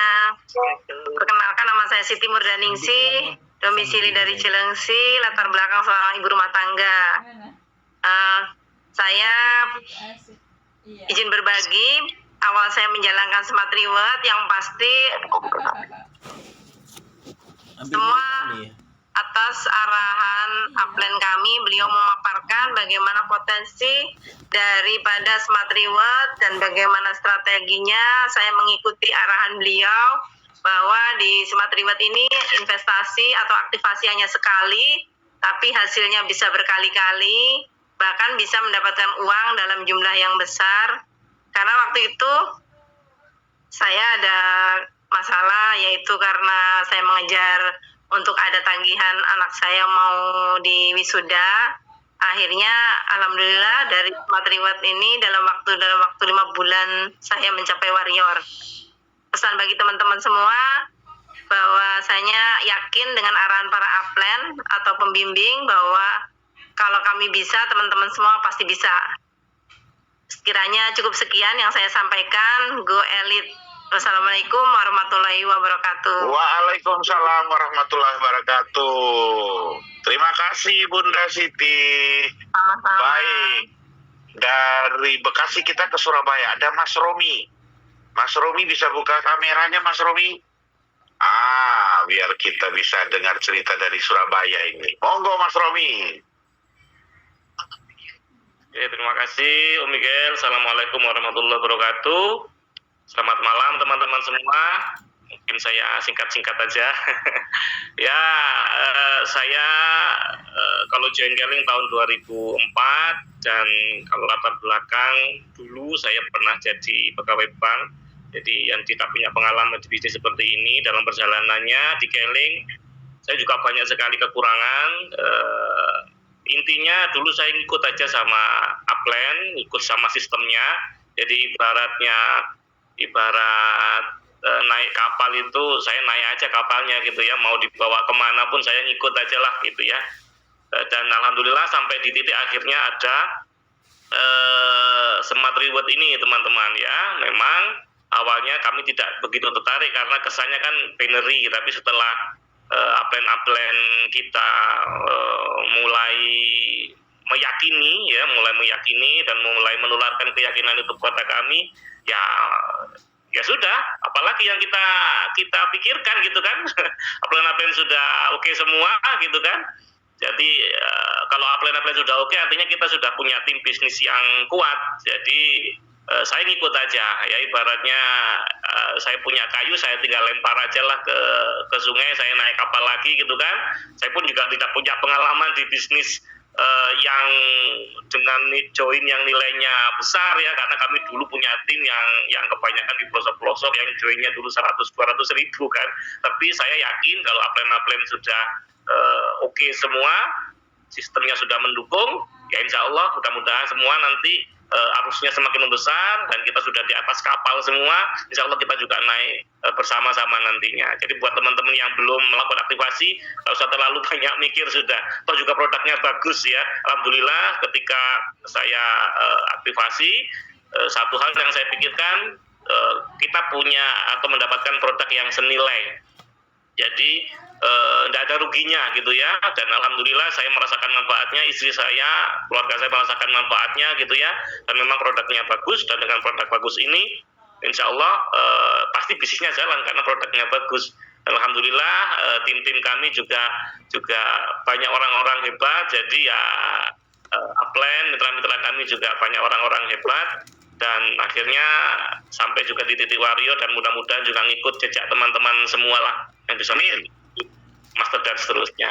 Perkenalkan, nama saya Siti Murdaningsi, domisili dari Cilengsi, latar belakang seorang ibu rumah tangga. Saya izin berbagi, awal saya menjalankan Smart Reward, yang pasti semua atas arahan upline kami. Beliau memaparkan bagaimana potensi daripada Smart Reward dan bagaimana strateginya. Saya mengikuti arahan beliau bahwa di Smart Reward ini investasi atau aktivasi hanya sekali, tapi hasilnya bisa berkali-kali, bahkan bisa mendapatkan uang dalam jumlah yang besar. Karena waktu itu saya ada masalah, yaitu karena saya mengejar untuk ada tagihan anak saya mau di wisuda. Akhirnya alhamdulillah dari Smart Reward ini dalam waktu 5 bulan saya mencapai warrior. Pesan bagi teman-teman semua, bahwasanya yakin dengan arahan para upline atau pembimbing bahwa kalau kami bisa, teman-teman semua pasti bisa. Sekiranya cukup sekian yang saya sampaikan. Go Elite. Wassalamualaikum warahmatullahi wabarakatuh. Waalaikumsalam warahmatullahi wabarakatuh. Terima kasih Bunda Siti. Sama-sama. Baik. Dari Bekasi kita ke Surabaya. Ada Mas Romi. Mas Romi bisa buka kameranya Mas Romi? Biar kita bisa dengar cerita dari Surabaya ini. Monggo Mas Romi. Oke, terima kasih Om Miguel. Assalamualaikum warahmatullahi wabarakatuh. Selamat malam teman-teman semua. Mungkin saya singkat-singkat aja. Saya kalau join Keling tahun 2004, dan kalau latar belakang dulu saya pernah jadi pegawai bank. Jadi yang tidak punya pengalaman di bisnis seperti ini, dalam perjalanannya di Keling saya juga banyak sekali kekurangan. Intinya dulu saya ikut aja sama upline, ikut sama sistemnya. Jadi ibaratnya ibarat naik kapal itu saya naik aja kapalnya gitu ya, mau dibawa kemana pun saya ngikut aja lah gitu ya. Dan alhamdulillah sampai di titik akhirnya ada Smart Reward ini teman-teman ya. Memang awalnya kami tidak begitu tertarik karena kesannya kan binary, tapi setelah upline kita mulai meyakini dan mulai menularkan keyakinan itu kepada kami, ya sudah, apalagi yang kita pikirkan gitu kan. Upline sudah oke semua gitu kan. Jadi kalau upline sudah oke, artinya kita sudah punya tim bisnis yang kuat. Jadi saya ngikut aja ya, ibaratnya saya punya kayu, saya tinggal lempar aja lah ke sungai, saya naik kapal lagi gitu kan. Saya pun juga tidak punya pengalaman di bisnis yang dengan join yang nilainya besar ya, karena kami dulu punya tim yang kebanyakan di pelosok-pelosok yang joinnya dulu 100-200 ribu kan. Tapi saya yakin kalau upline sudah oke semua, sistemnya sudah mendukung, ya insya Allah mudah-mudahan semua nanti arusnya semakin membesar dan kita sudah di atas kapal semua, insya Allah kita juga naik bersama-sama nantinya. Jadi buat teman-teman yang belum melakukan aktivasi, tidak usah terlalu banyak mikir, sudah atau juga produknya bagus ya. Alhamdulillah ketika saya aktivasi, satu hal yang saya pikirkan, kita punya atau mendapatkan produk yang senilai. Jadi tidak ada ruginya gitu ya, dan alhamdulillah saya merasakan manfaatnya, istri saya, keluarga saya merasakan manfaatnya gitu ya, dan memang produknya bagus, dan dengan produk bagus ini insya Allah pasti bisnisnya jalan karena produknya bagus. Dan alhamdulillah tim-tim kami juga banyak orang-orang hebat, jadi ya upline mitra-mitra kami juga banyak orang-orang hebat, dan akhirnya sampai juga di titik wario, dan mudah-mudahan juga ngikut jejak teman-teman semua lah yang bisa master dan seterusnya.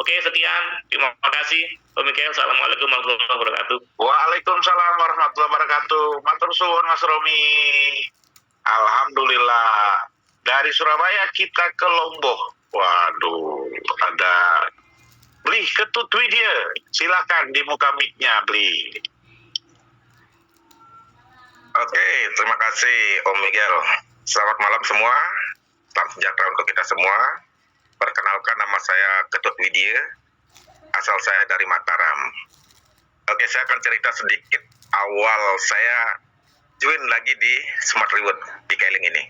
Oke, sekian. Terima kasih. Pak Mikael, Assalamualaikum warahmatullahi wabarakatuh. Waalaikumsalam warahmatullahi wabarakatuh. Matur suwun Mas Romi. Alhamdulillah. Dari Surabaya kita ke Lombok. Waduh, ada Bli Ketutwi dia. Silakan di muka mic-nya, Bli. Oke, terima kasih Om Miguel. Selamat malam semua. Salam sejahtera untuk kita semua. Perkenalkan, nama saya Ketut Widya, asal saya dari Mataram. Oke, saya akan cerita sedikit awal saya join lagi di Smart Reward di Keling ini.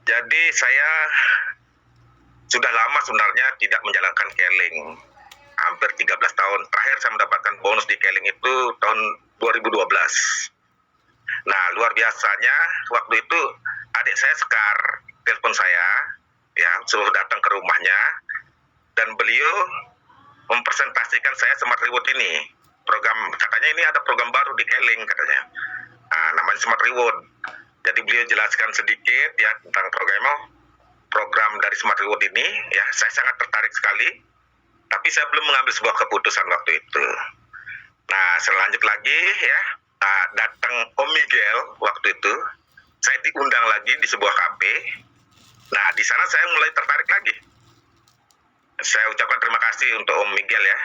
Jadi saya sudah lama sebenarnya tidak menjalankan Keling, hampir 13 tahun. Terakhir saya mendapatkan bonus di Keling itu tahun 2012. Nah, luar biasanya waktu itu adik saya Sekar telepon saya, ya, suruh datang ke rumahnya, dan beliau mempresentasikan saya Smart Reward ini. Program, katanya ini ada program baru di Keling katanya. Namanya Smart Reward. Jadi beliau jelaskan sedikit ya tentang program dari Smart Reward ini, ya, saya sangat tertarik sekali. Tapi saya belum mengambil sebuah keputusan waktu itu. Nah, selanjut lagi ya, datang Om Miguel waktu itu. Saya diundang lagi di sebuah kafe. Nah, di sana saya mulai tertarik lagi. Saya ucapkan terima kasih untuk Om Miguel ya.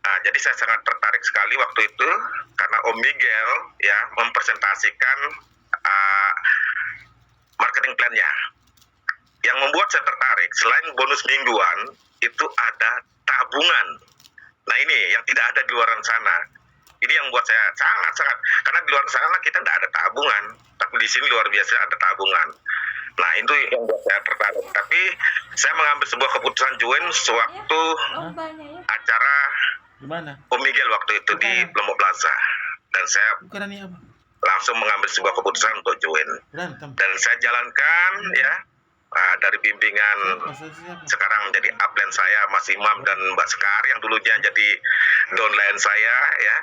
Nah, jadi saya sangat tertarik sekali waktu itu karena Om Miguel ya mempresentasikan marketing plan-nya. Yang membuat saya tertarik, selain bonus mingguan, itu ada tabungan. Nah, ini yang tidak ada di luar sana. Ini yang buat saya sangat-sangat, karena di luar sana kita tidak ada tabungan, tapi di sini luar biasa ada tabungan. Nah, itu yang buat saya tertarik. Tapi saya mengambil sebuah keputusan join sewaktu acara Om Miguel waktu itu di Lombok Plaza. Dan saya langsung mengambil sebuah keputusan untuk join. Dan saya jalankan ya, dari bimbingan sekarang menjadi upline saya Mas Imam dan Mbak Sekar yang dulunya jadi downline saya ya,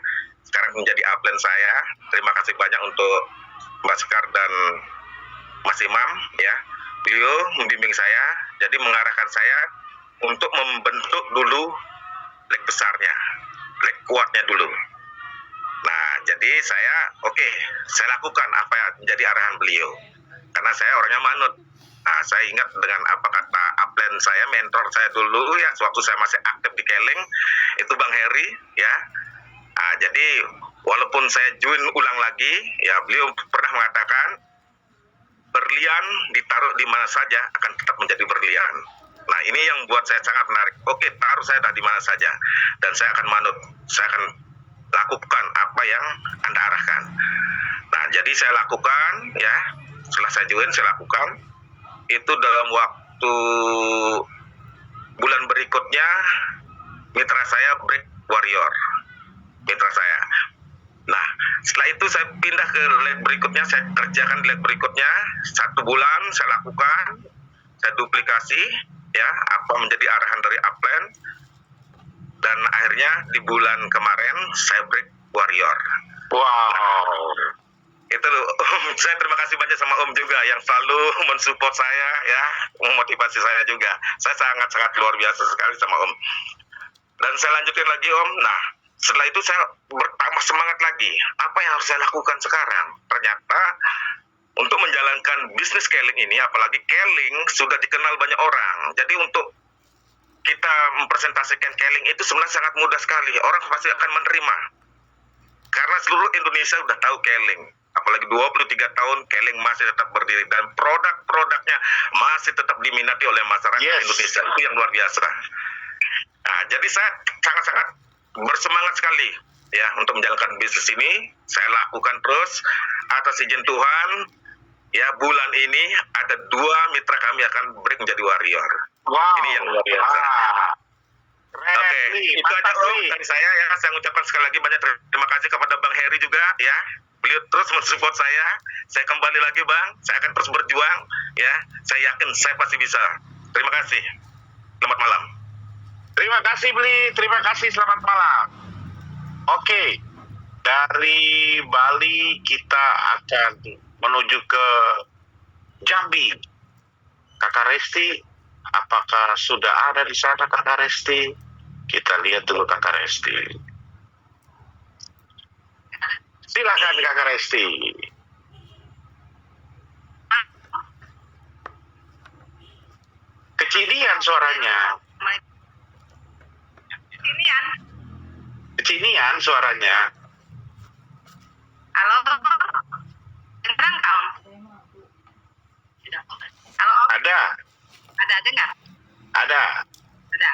sekarang menjadi upline saya. Terima kasih banyak untuk Mbak Sekar dan Mas Imam ya. Beliau membimbing saya, jadi mengarahkan saya untuk membentuk dulu leg besarnya, leg kuatnya dulu. Nah, jadi saya saya lakukan apa yang menjadi arahan beliau. Karena saya orangnya manut. Nah, saya ingat dengan apa kata upline saya, mentor saya dulu ya, sewaktu saya masih aktif di Keling, itu Bang Heri ya. Nah, jadi walaupun saya join ulang lagi, ya beliau pernah mengatakan berlian ditaruh di mana saja akan tetap menjadi berlian. Nah, ini yang buat saya sangat menarik. Oke, taruh saya di mana saja dan saya akan manut. Saya akan lakukan apa yang Anda arahkan. Nah, jadi saya lakukan ya. Setelah saya join, saya lakukan. Itu dalam waktu bulan berikutnya mitra saya break warrior. Mitra saya. Nah, setelah itu saya pindah ke leg berikutnya, saya kerjakan di leg berikutnya. 1 bulan saya lakukan, saya duplikasi ya apa menjadi arahan dari upline, dan akhirnya di bulan kemarin saya break warrior. Wow. Itu loh, saya terima kasih banyak sama Om juga yang selalu mensupport saya ya, memotivasi saya juga. Saya sangat-sangat luar biasa sekali sama Om. Dan saya lanjutin lagi Om. Nah, setelah itu saya bertambah semangat lagi. Apa yang harus saya lakukan sekarang? Ternyata untuk menjalankan bisnis Keling ini, apalagi Keling sudah dikenal banyak orang. Jadi untuk kita mempresentasikan Keling itu sebenarnya sangat mudah sekali. Orang pasti akan menerima. Karena seluruh Indonesia sudah tahu Keling. Apalagi 23 tahun Keling masih tetap berdiri. Dan produk-produknya masih tetap diminati oleh masyarakat Indonesia. Itu yang luar biasa. Nah, jadi saya sangat-sangat bersemangat sekali ya untuk menjalankan bisnis ini. Saya lakukan terus atas izin Tuhan. Ya, bulan ini ada 2 mitra kami akan break menjadi warrior. Wow. Ini yang luar biasa. Oke, itu aja Om dari saya ya. Saya ucapkan sekali lagi banyak terima kasih kepada Bang Heri juga ya. Beliau terus mensupport saya. Saya kembali lagi Bang. Saya akan terus berjuang ya. Saya yakin saya pasti bisa. Terima kasih. Selamat malam. Terima kasih Bli, terima kasih, selamat malam. Oke, dari Bali kita akan menuju ke Jambi. Kakak Resti, apakah sudah ada di sana Kakak Resti? Kita lihat dulu Kakak Resti. Silakan Kakak Resti. Kecilian suaranya. Kecinian suaranya. Halo, dengar nggak Om? Halo Om, Ada, ada dengar? ada. Ada.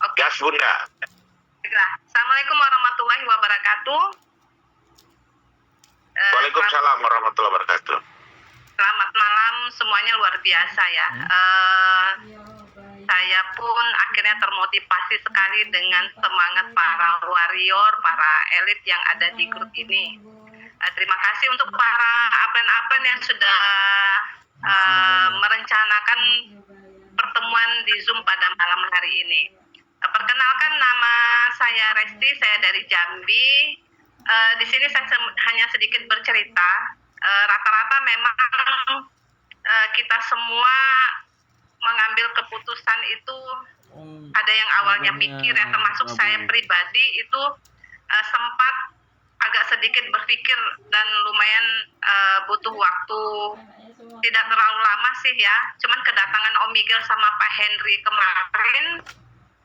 Oke. Gas Bunda. Baiklah. Assalamualaikum warahmatullahi wabarakatuh. Waalaikumsalam warahmatullahi wabarakatuh. Selamat malam semuanya, luar biasa ya. Saya pun akhirnya termotivasi sekali dengan semangat para warrior, para elit yang ada di grup ini. Terima kasih untuk para upline-upline yang sudah merencanakan pertemuan di Zoom pada malam hari ini. Perkenalkan, nama saya Resti, saya dari Jambi. Di sini saya hanya sedikit bercerita. Rata-rata memang kita semua mengambil keputusan itu ada yang awalnya mikir ya, termasuk saya pribadi itu sempat agak sedikit berpikir dan lumayan butuh waktu tidak terlalu lama sih ya. Cuman kedatangan Om Miguel sama Pak Henry kemarin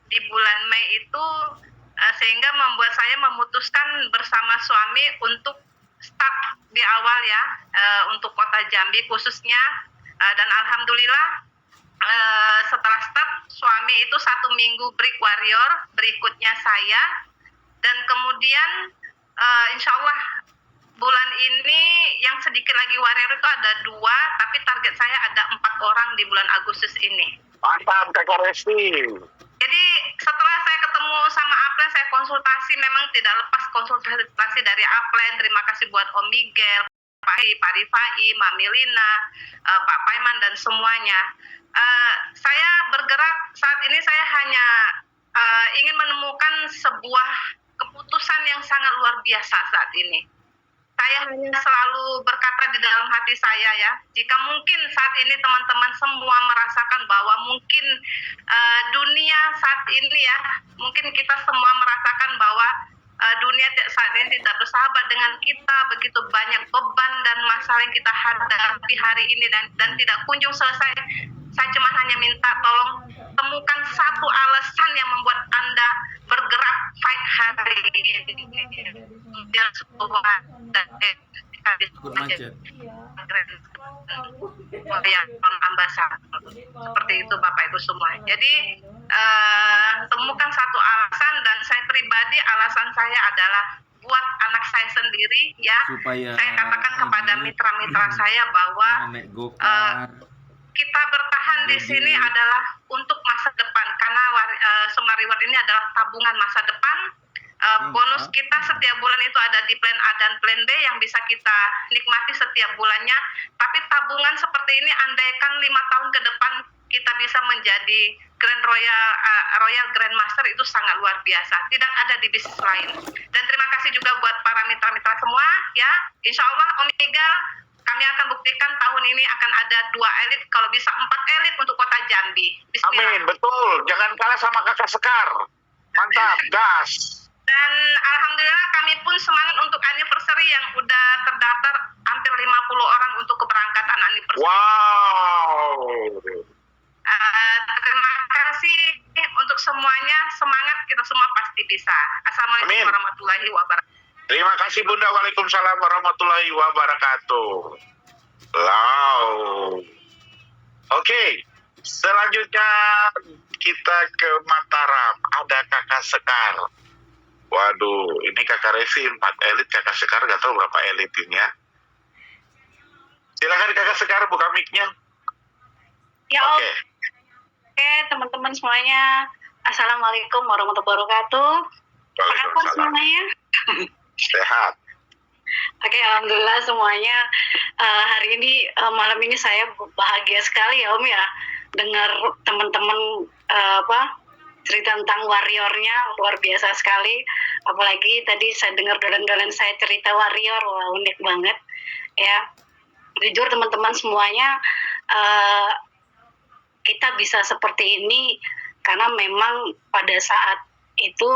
di bulan Mei itu sehingga membuat saya memutuskan bersama suami untuk start di awal ya, untuk kota Jambi khususnya, dan alhamdulillah setelah start suami itu 1 minggu break warrior, berikutnya saya, dan kemudian insya Allah bulan ini yang sedikit lagi warrior itu ada 2, tapi target saya ada 4 orang di bulan Agustus ini. Mantap Kakak Resti. Jadi setelah saya ketemu sama upline, saya konsultasi, memang tidak lepas konsultasi dari upline. Terima kasih buat Om Miguel, Pak Rifai, Mami Lina, Pak Paiman, dan semuanya. Saya bergerak saat ini, saya hanya ingin menemukan sebuah keputusan yang sangat luar biasa saat ini. Saya hanya selalu berkata di dalam hati saya ya, jika mungkin saat ini teman-teman semua merasakan bahwa mungkin dunia saat ini ya, mungkin kita semua merasakan bahwa dunia saat ini tidak bersahabat dengan kita, begitu banyak beban dan masalah yang kita hadapi hari ini dan tidak kunjung selesai. Saya cuma hanya minta tolong temukan satu alasan yang membuat Anda bergerak fight hari ini. Grand Royal Ambassador. Seperti itu Bapak Ibu semua. Jadi temukan satu alasan, dan saya pribadi alasan saya adalah buat anak saya sendiri ya. Supaya saya katakan kepada mitra-mitra saya bahwa kita bertahan di sini adalah untuk masa depan, karena Semar Reward ini adalah tabungan masa depan. Bonus kita setiap bulan itu ada di plan A dan plan B yang bisa kita nikmati setiap bulannya. Tapi tabungan seperti ini andaikan 5 tahun ke depan kita bisa menjadi Royal Grandmaster, itu sangat luar biasa. Tidak ada di bisnis lain. Dan terima kasih juga buat para mitra-mitra semua ya. Insya Allah Om Igal, kami akan buktikan tahun ini akan ada 2 elit, kalau bisa 4 elit untuk kota Jambi. Bismillah. Amin, betul. Jangan kalah sama Kakak Sekar. Mantap, gas. Dan alhamdulillah kami pun semangat untuk anniversary yang udah terdaftar hampir 50 orang untuk keberangkatan anniversary. Wow. Terima kasih untuk semuanya, semangat, kita semua pasti bisa. Assalamualaikum Amin. warahmatullahi wabarakatuh. Terima kasih Bunda. Waalaikumsalam warahmatullahi wabarakatuh. Wow. Oke, selanjutnya kita ke Mataram. Ada Kakak Sekar. Waduh, ini Kakak Revi 4 elit, Kakak Sekar gak tahu berapa elitinnya. Silakan Kakak Sekar buka mic-nya. Ya Om. Oke. Oke, teman-teman semuanya. Assalamualaikum warahmatullahi wabarakatuh. Apa kabar Waalaikumsalam. semuanya? Sehat. Oke, alhamdulillah semuanya. Hari ini malam ini saya bahagia sekali ya Om ya, dengar teman-teman cerita tentang warriornya, luar biasa sekali. Apalagi tadi saya dengar dolen-dolen saya cerita warrior, wah unik banget ya. Jujur teman-teman semuanya, kita bisa seperti ini karena memang pada saat itu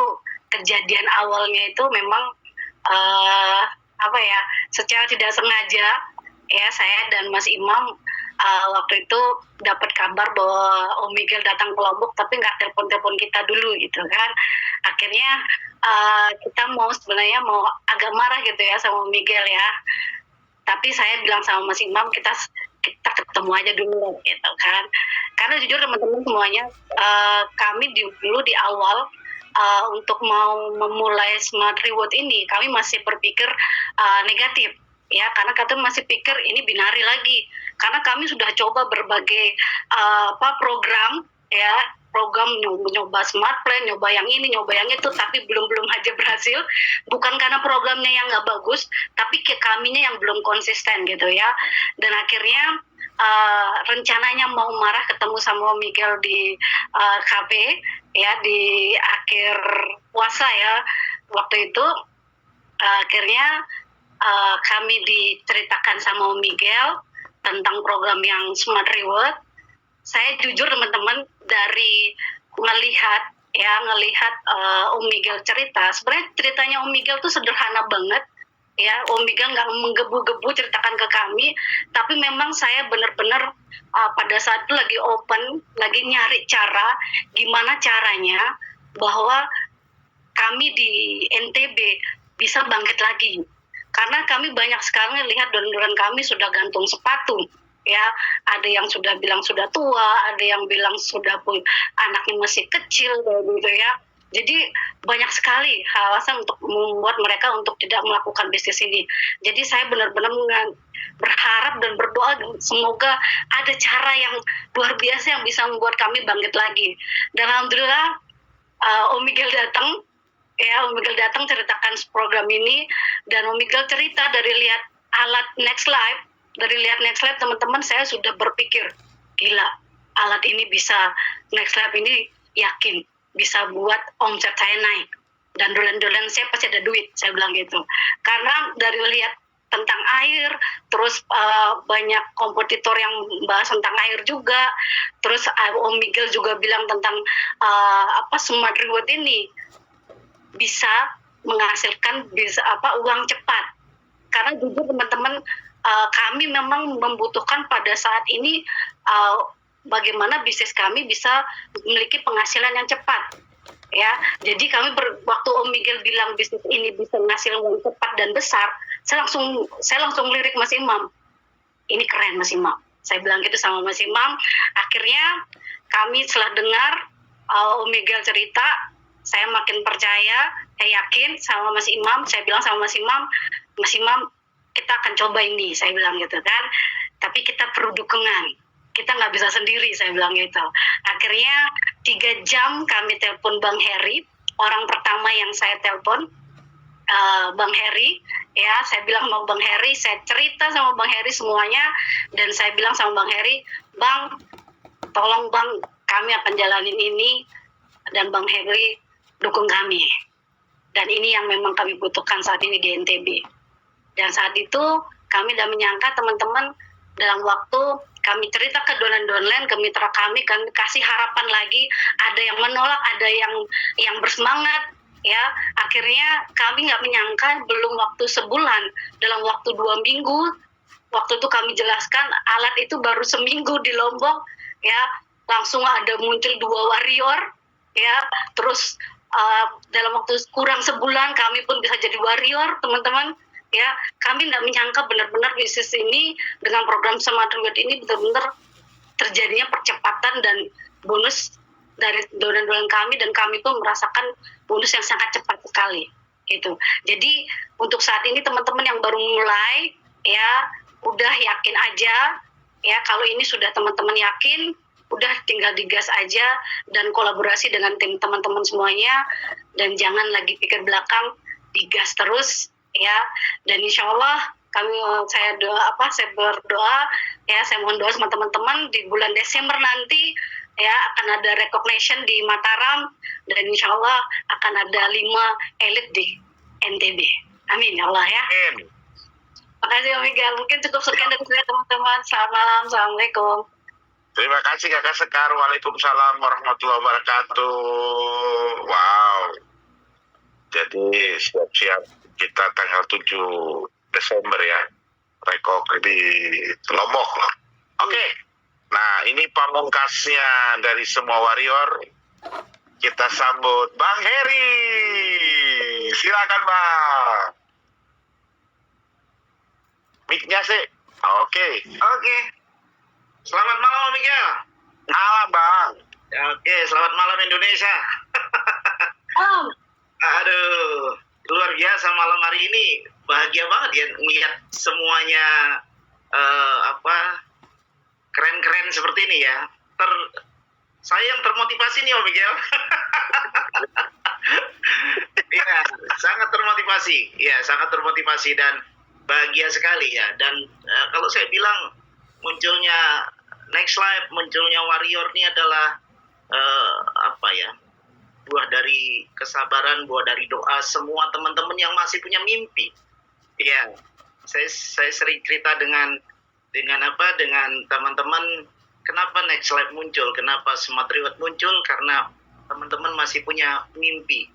kejadian awalnya itu memang secara tidak sengaja ya, saya dan Mas Imam waktu itu dapat kabar bahwa Om Miguel datang ke Lombok, tapi nggak telepon-telepon kita dulu gitu kan. Akhirnya kita sebenarnya mau agak marah gitu ya sama Om Miguel ya, tapi saya bilang sama Mas Imam, kita ketemu aja dulu gitu kan. Karena jujur teman-teman semuanya, kami dulu di awal untuk mau memulai Smart Reward ini, kami masih berpikir negatif ya, karena kami masih pikir ini binari lagi, karena kami sudah coba berbagai program ya, program nyoba Smart Plan, nyoba yang ini, nyoba yang itu, tapi belum aja berhasil. Bukan karena programnya yang nggak bagus, tapi kaminya yang belum konsisten gitu ya. Dan akhirnya rencananya mau marah ketemu sama Miguel di KB ya, di akhir puasa ya waktu itu. Akhirnya kami diceritakan sama Miguel tentang program yang Smart Reward. Saya jujur teman-teman, dari ngelihat Om Miguel cerita, sebenarnya ceritanya Om Miguel tuh sederhana banget ya. Om Miguel nggak menggebu-gebu ceritakan ke kami, tapi memang saya benar-benar pada saat itu lagi open, lagi nyari cara gimana caranya bahwa kami di NTB bisa bangkit lagi. Karena kami banyak sekali lihat donoran kami sudah gantung sepatu ya, ada yang sudah bilang sudah tua, ada yang bilang sudah pun anaknya masih kecil gitu ya. Jadi banyak sekali alasan untuk membuat mereka untuk tidak melakukan bisnis ini. Jadi saya benar-benar berharap dan berdoa semoga ada cara yang luar biasa yang bisa membuat kami bangkit lagi. Dan alhamdulillah Om Miguel datang ya, Om Miguel datang ceritakan program ini, dan Om Miguel cerita dari lihat alat Next Life, teman-teman, saya sudah berpikir gila, alat ini bisa, Next Life ini yakin bisa buat omset saya naik, dan dolen-dolen saya pasti ada duit, saya bilang gitu. Karena dari lihat tentang air, terus banyak kompetitor yang bahas tentang air juga, terus Om Miguel juga bilang tentang Smart Reward ini bisa menghasilkan uang cepat. Karena jujur teman-teman, kami memang membutuhkan pada saat ini bagaimana bisnis kami bisa memiliki penghasilan yang cepat ya. Jadi kami waktu Om Miguel bilang bisnis ini bisa menghasilkan uang cepat dan besar, saya langsung lirik Mas Imam. ini keren Mas Imam. Saya bilang gitu sama Mas Imam. Akhirnya kami setelah dengar Om Miguel cerita, saya makin percaya, saya yakin sama Mas Imam. Saya bilang sama Mas Imam, kita akan coba ini, saya bilang gitu kan. Tapi kita perlu dukungan. Kita nggak bisa sendiri, saya bilang gitu. Akhirnya 3 jam kami telepon Bang Heri, orang pertama yang saya telepon, Bang Heri, ya, saya bilang sama Bang Heri, saya cerita sama Bang Heri semuanya, dan saya bilang sama Bang Heri, Bang, tolong Bang, kami akan jalanin ini, dan Bang Heri dukung kami. Dan ini yang memang kami butuhkan saat ini di NTB. Dan saat itu kami tidak menyangka teman-teman dalam waktu kami cerita ke donan-donan, ke mitra kami kasih harapan lagi, ada yang menolak, ada yang bersemangat, ya. Akhirnya kami nggak menyangka belum waktu sebulan, dalam waktu 2 minggu, waktu itu kami jelaskan alat itu baru seminggu di Lombok, ya, langsung ada muncul 2 warrior, ya, terus dalam waktu kurang sebulan kami pun bisa jadi warrior, teman-teman. Ya, kami tidak menyangka benar-benar bisnis ini dengan program Smart Reward ini benar-benar terjadinya percepatan dan bonus dari donan-donan kami, dan kami pun merasakan bonus yang sangat cepat sekali gitu. Jadi untuk saat ini teman-teman yang baru mulai, ya, udah yakin aja, ya, kalau ini sudah teman-teman yakin, udah tinggal digas aja dan kolaborasi dengan tim teman-teman semuanya, dan jangan lagi pikir belakang, digas terus, ya. Dan insya Allah saya berdoa, ya, saya mohon doa sama teman-teman di bulan Desember nanti, ya, akan ada recognition di Mataram, dan insya Allah akan ada 5 elit di NTB. Amin ya Allah, ya. Amin. Makasih Om Miguel. Mungkin cukup sekian dari saya teman-teman. Selamat malam. Assalamualaikum. Terima kasih Kakak Sekar. Waalaikumsalam warahmatullahi wabarakatuh. Wow. Jadi siap-siap kita tanggal 7 Desember ya, rekor di Lombok. Oke. Nah, ini pamungkasnya dari semua warrior. Kita sambut Bang Heri. Silakan Bang. Mic-nya sih. Oke. Selamat malam Om Miguel. Malam Bang. Oke, selamat malam Indonesia. Aduh, luar biasa malam hari ini. Bahagia banget ya melihat semuanya keren-keren seperti ini ya. Saya yang termotivasi nih Om Miguel. Iya, sangat termotivasi. Ya, sangat termotivasi dan bahagia sekali ya. Dan kalau saya bilang munculnya Next Life, munculnya Warrior ini adalah buah dari kesabaran, buah dari doa semua teman-teman yang masih punya mimpi. Ya, saya sering cerita dengan teman-teman, kenapa Next Life muncul, kenapa Smart Reward muncul, karena teman-teman masih punya mimpi.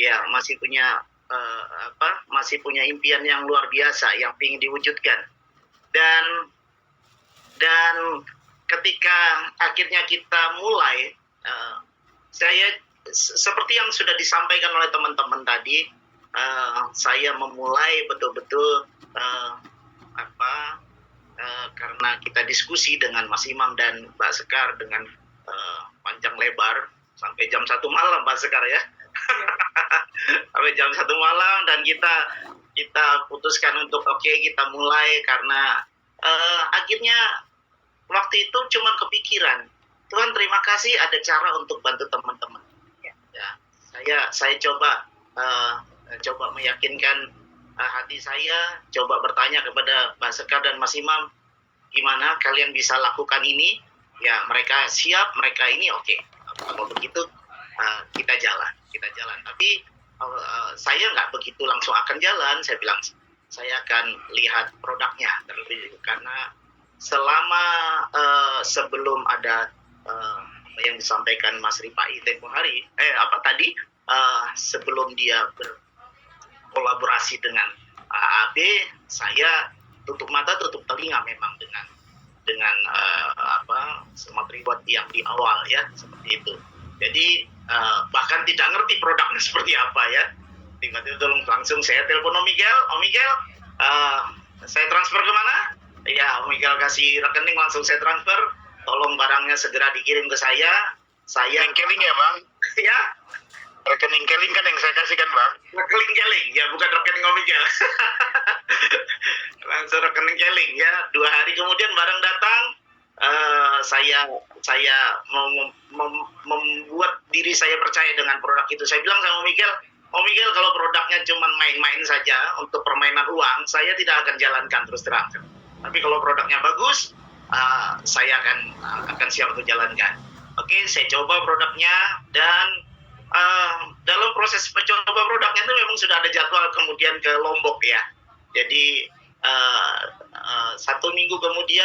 Ya, masih punya impian yang luar biasa yang ingin diwujudkan. Dan ketika akhirnya kita mulai, saya seperti yang sudah disampaikan oleh teman-teman tadi, saya memulai betul-betul karena kita diskusi dengan Mas Imam dan Mbak Sekar dengan panjang lebar sampai jam 1 malam Mbak Sekar ya. Sampai jam 1 malam, dan kita putuskan untuk kita mulai karena akhirnya waktu itu cuma kepikiran, Tuhan terima kasih ada cara untuk bantu teman-teman. Ya, saya coba meyakinkan hati saya, coba bertanya kepada Mbak Sekar dan Mas Imam, gimana kalian bisa lakukan ini? Ya, mereka siap, mereka ini oke. Kalau begitu kita jalan. Tapi saya nggak begitu langsung akan jalan. Saya bilang saya akan lihat produknya terlebih dahulu, karena selama sebelum ada yang disampaikan Mas Ripai tempoh hari, sebelum dia berkolaborasi dengan AAB, saya tutup mata tutup telinga memang dengan Smart Reward yang di awal ya, seperti itu. Jadi bahkan tidak ngerti produknya seperti apa ya. Tiba-tiba langsung saya telepon Om Miguel, saya transfer kemana? Ya, Om Miguel kasih rekening langsung saya transfer. Tolong barangnya segera dikirim ke saya. Saya Rekening keling ya bang? ya, Rekening keling kan yang saya kasihkan bang? rekening keling ya, bukan rekening Om Miguel. Langsung rekening keling ya. 2 hari kemudian barang datang. Saya membuat diri saya percaya dengan produk itu. Saya bilang sama Om Miguel kalau produknya cuma main-main saja untuk permainan uang, saya tidak akan jalankan terus terang. Tapi kalau produknya bagus, saya akan siap untuk jalankan. Oke, saya coba produknya dan dalam proses mencoba produknya itu memang sudah ada jadwal kemudian ke Lombok ya. Jadi 1 minggu kemudian